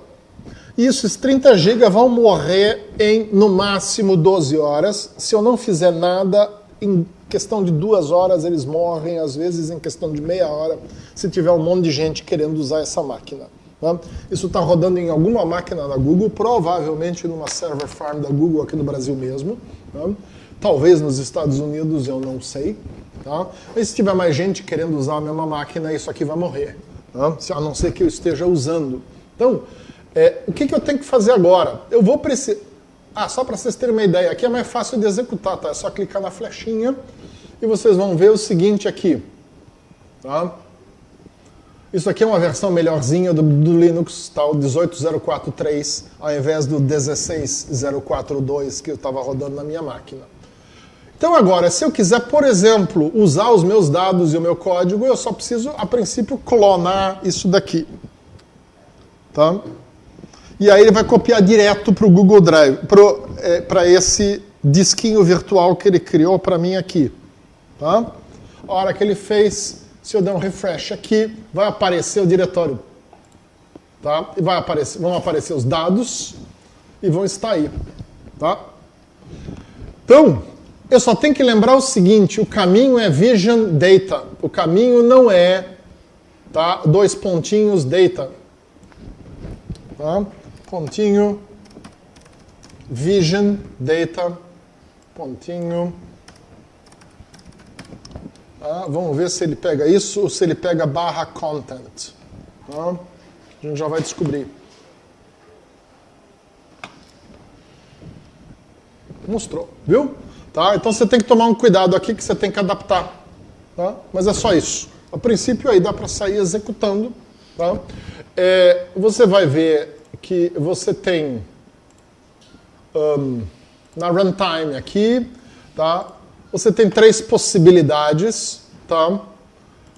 E esses 30 GB vão morrer em, no máximo, 12 horas. Se eu não fizer nada, em questão de 2 horas eles morrem, às vezes em questão de meia hora, se tiver um monte de gente querendo usar essa máquina. Tá? Isso está rodando em alguma máquina da Google, provavelmente numa server farm da Google aqui no Brasil mesmo. Tá? Talvez nos Estados Unidos, eu não sei. Tá? Mas se tiver mais gente querendo usar a mesma máquina, isso aqui vai morrer. Tá? A não ser que eu esteja usando. Então, o que eu tenho que fazer agora? Eu vou precisar... só para vocês terem uma ideia, aqui é mais fácil de executar, tá? É só clicar na flechinha e vocês vão ver o seguinte aqui. Tá? Isso aqui é uma versão melhorzinha do Linux, tá? O 18.043, ao invés do 16.042 que eu estava rodando na minha máquina. Então agora, se eu quiser, por exemplo, usar os meus dados e o meu código, eu só preciso, a princípio, clonar isso daqui. Tá? E aí ele vai copiar direto para o Google Drive, para esse disquinho virtual que ele criou para mim aqui. Tá? A hora que ele fez, se eu der um refresh aqui, vai aparecer o diretório. Tá? E vão aparecer os dados e vão estar aí. Tá? Então, eu só tenho que lembrar o seguinte, o caminho é Vision Data. O caminho não é, tá? 2 pontinhos data. Tá? Pontinho, Vision Data, pontinho. Tá? Vamos ver se ele pega isso ou se ele pega barra content. Tá? A gente já vai descobrir. Mostrou, viu? Tá? Então você tem que tomar um cuidado aqui que você tem que adaptar. Tá? Mas é só isso. A princípio aí dá para sair executando. Tá? Você vai ver que você tem na runtime aqui, tá? Você tem 3 possibilidades, tá?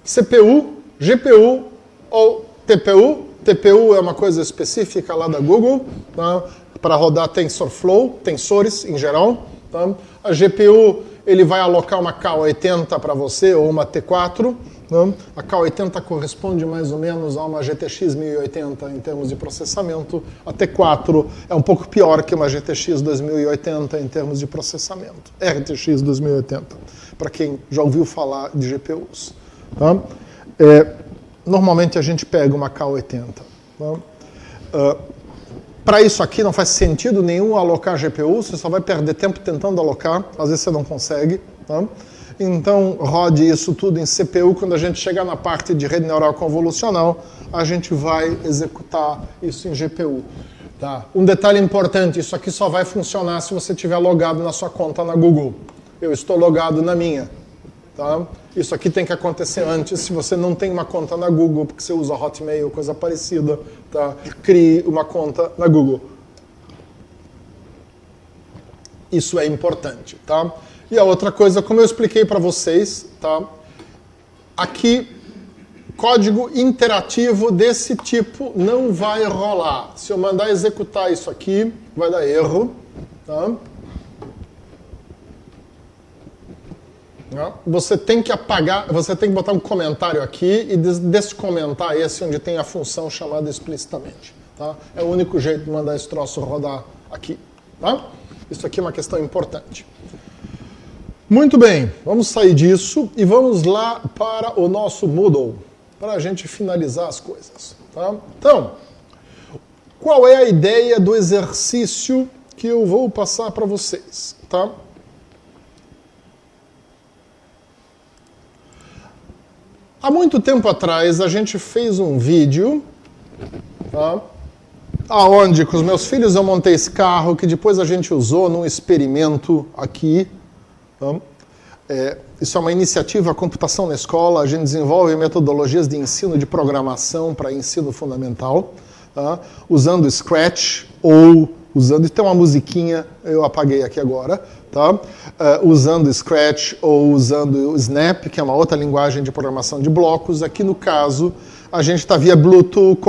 CPU, GPU ou TPU. TPU é uma coisa específica lá da Google, tá? Para rodar TensorFlow, tensores em geral. Tá? A GPU ele vai alocar uma K80 para você ou uma T4. Né? A K80 corresponde mais ou menos a uma GTX 1080 em termos de processamento. A T4 é um pouco pior que uma GTX 2080 em termos de processamento. RTX 2080, para quem já ouviu falar de GPUs. Tá? Normalmente a gente pega uma K80. Tá? Para isso aqui não faz sentido nenhum alocar GPU, você só vai perder tempo tentando alocar, às vezes você não consegue. Tá? Então, rode isso tudo em CPU. Quando a gente chegar na parte de rede neural convolucional, a gente vai executar isso em GPU. Tá? Um detalhe importante, isso aqui só vai funcionar se você estiver logado na sua conta na Google. Eu estou logado na minha. Tá? Isso aqui tem que acontecer antes, se você não tem uma conta na Google, porque você usa Hotmail ou coisa parecida, tá? Crie uma conta na Google. Isso é importante. Tá? E a outra coisa, como eu expliquei para vocês, tá? Aqui, código interativo desse tipo não vai rolar. Se eu mandar executar isso aqui, vai dar erro. Tá? Você tem que apagar, você tem que botar um comentário aqui e descomentar esse onde tem a função chamada explicitamente. Tá? É o único jeito de mandar esse troço rodar aqui. Tá? Isso aqui é uma questão importante. Muito bem, vamos sair disso e vamos lá para o nosso Moodle, para a gente finalizar as coisas. Tá? Então, qual é a ideia do exercício que eu vou passar para vocês? Tá? Há muito tempo atrás, a gente fez um vídeo, tá? aonde com os meus filhos eu montei esse carro, que depois a gente usou num experimento aqui. Tá? Isso é uma iniciativa Computação na Escola. A gente desenvolve metodologias de ensino de programação para ensino fundamental, tá? Usando Scratch ou usando... E tem uma musiquinha, eu apaguei aqui agora, tá? Usando Scratch ou usando Snap, que é uma outra linguagem de programação de blocos. Aqui no caso, a gente está via Bluetooth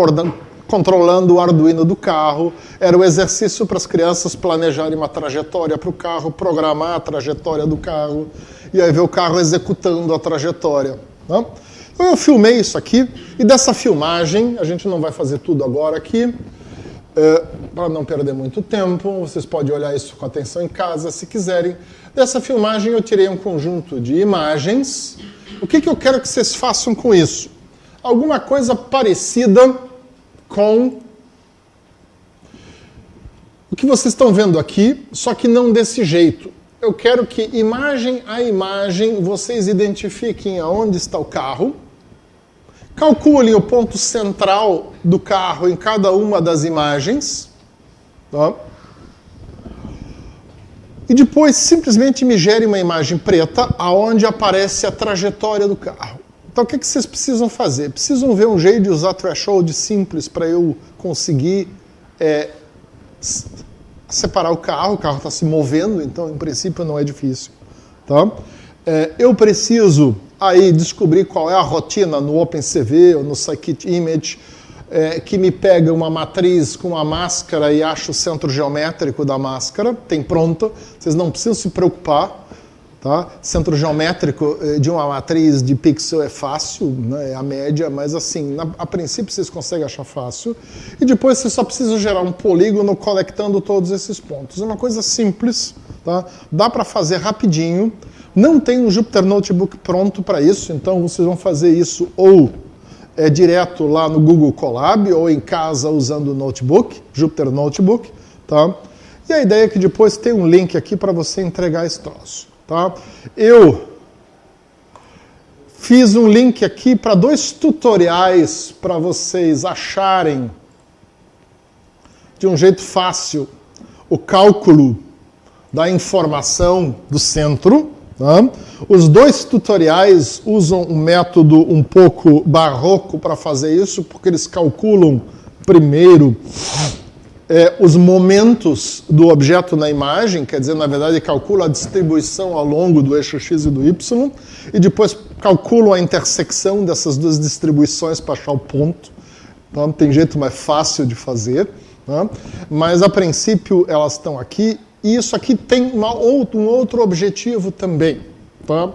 controlando o Arduino do carro. Era o exercício para as crianças planejarem uma trajetória para o carro, programar a trajetória do carro, e aí ver o carro executando a trajetória. Tá? Então eu filmei isso aqui, e dessa filmagem, a gente não vai fazer tudo agora aqui, para não perder muito tempo, vocês podem olhar isso com atenção em casa, se quiserem. Dessa filmagem eu tirei um conjunto de imagens. O que eu quero que vocês façam com isso? Alguma coisa parecida com o que vocês estão vendo aqui, só que não desse jeito. Eu quero que, imagem a imagem, vocês identifiquem aonde está o carro, calculem o ponto central do carro em cada uma das imagens, tá? E depois simplesmente me gere uma imagem preta aonde aparece a trajetória do carro. Então o que vocês precisam fazer? Precisam ver um jeito de usar threshold simples para eu conseguir separar o carro está se movendo, então em princípio não é difícil. Tá? Eu preciso aí descobrir qual é a rotina no OpenCV ou no Scikit-Image que me pega uma matriz com uma máscara e acha o centro geométrico da máscara, tem pronta, vocês não precisam se preocupar. Tá? Centro geométrico de uma matriz de pixel é fácil, né? É a média, mas assim, a princípio vocês conseguem achar fácil. E depois vocês só precisam gerar um polígono conectando todos esses pontos. É uma coisa simples, tá? Dá para fazer rapidinho. Não tem um Jupyter Notebook pronto para isso, então vocês vão fazer isso ou direto lá no Google Colab ou em casa usando o notebook, Jupyter Notebook. Tá? E a ideia é que depois tem um link aqui para você entregar esse troço. Tá? Eu fiz um link aqui para 2 tutoriais para vocês acharem de um jeito fácil o cálculo da informação do centro. Tá? Os 2 tutoriais usam um método um pouco barroco para fazer isso, porque eles calculam primeiro os momentos do objeto na imagem, quer dizer, na verdade, calcula a distribuição ao longo do eixo x e do y, e depois calculam a intersecção dessas 2 distribuições para achar o ponto. Então, tem jeito mais fácil de fazer. Tá? Mas, a princípio, elas estão aqui, e isso aqui tem um outro objetivo também. Tá?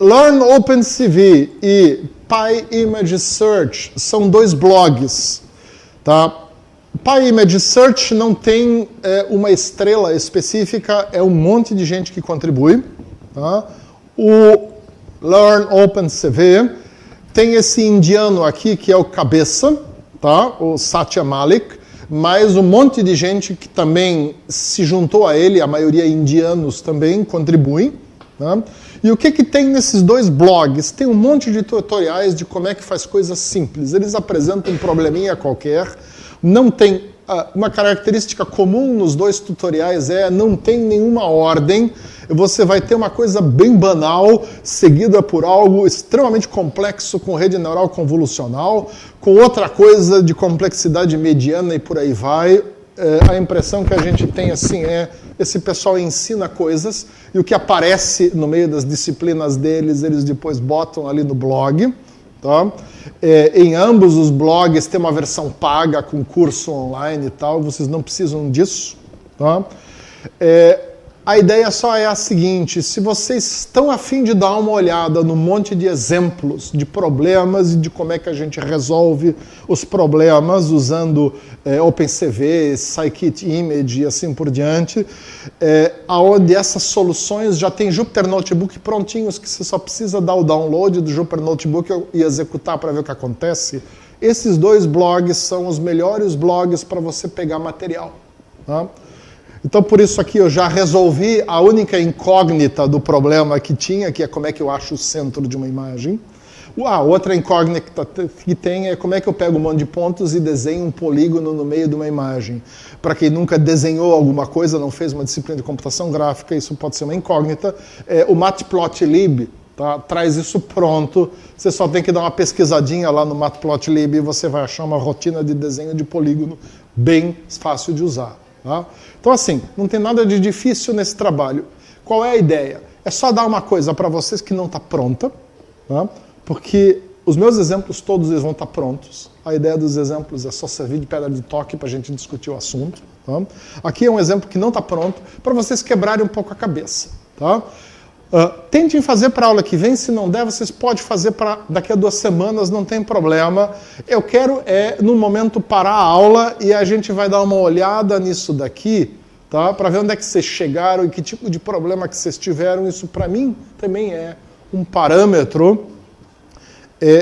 Learn OpenCV e PyImageSearch são 2 blogs. Tá? PyImageSearch não tem uma estrela específica, é um monte de gente que contribui. Tá? O Learn OpenCV tem esse indiano aqui, que é o cabeça, tá? O Satya Malik, mas um monte de gente que também se juntou a ele, a maioria indianos também contribuem. Tá? E o que tem nesses 2 blogs? Tem um monte de tutoriais de como é que faz coisas simples. Eles apresentam um probleminha qualquer. Não tem uma característica comum nos 2 tutoriais não tem nenhuma ordem. Você vai ter uma coisa bem banal, seguida por algo extremamente complexo com rede neural convolucional, com outra coisa de complexidade mediana e por aí vai. A impressão que a gente tem assim esse pessoal ensina coisas e o que aparece no meio das disciplinas deles, eles depois botam ali no blog. Tá? Em ambos os blogs tem uma versão paga com curso online e tal, vocês não precisam disso. Tá? A ideia só é a seguinte: se vocês estão a fim de dar uma olhada no monte de exemplos de problemas e de como é que a gente resolve os problemas usando OpenCV, Scikit-Image e assim por diante, aonde essas soluções já tem Jupyter Notebook prontinhos, que você só precisa dar o download do Jupyter Notebook e executar para ver o que acontece. Esses 2 blogs são os melhores blogs para você pegar material. Tá? Então, por isso aqui eu já resolvi a única incógnita do problema que tinha, que é como é que eu acho o centro de uma imagem. A outra incógnita que tem é como é que eu pego um monte de pontos e desenho um polígono no meio de uma imagem. Para quem nunca desenhou alguma coisa, não fez uma disciplina de computação gráfica, isso pode ser uma incógnita. O Matplotlib traz isso pronto. Você só tem que dar uma pesquisadinha lá no Matplotlib e você vai achar uma rotina de desenho de polígono bem fácil de usar. Tá? Então, assim, não tem nada de difícil nesse trabalho. Qual é a ideia? É só dar uma coisa para vocês que não está pronta, tá? Porque os meus exemplos todos eles vão estar prontos. A ideia dos exemplos é só servir de pedra de toque para a gente discutir o assunto. Tá? Aqui é um exemplo que não está pronto, para vocês quebrarem um pouco a cabeça. Tá? Tentem fazer para a aula que vem, se não der, vocês podem fazer para daqui a 2 semanas, não tem problema. Eu quero, no momento, parar a aula e a gente vai dar uma olhada nisso daqui, tá? Para ver onde é que vocês chegaram e que tipo de problema que vocês tiveram. Isso, para mim, também é um parâmetro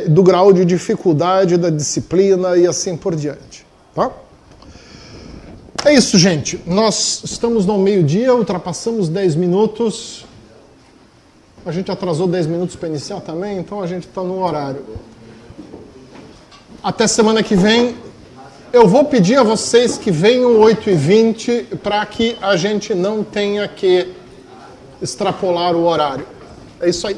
do grau de dificuldade da disciplina e assim por diante. Tá? É isso, gente. Nós estamos no meio-dia, ultrapassamos 10 minutos. A gente atrasou 10 minutos para iniciar também, então a gente está no horário. Até semana que vem. Eu vou pedir a vocês que venham 8h20 para que a gente não tenha que extrapolar o horário. É isso aí.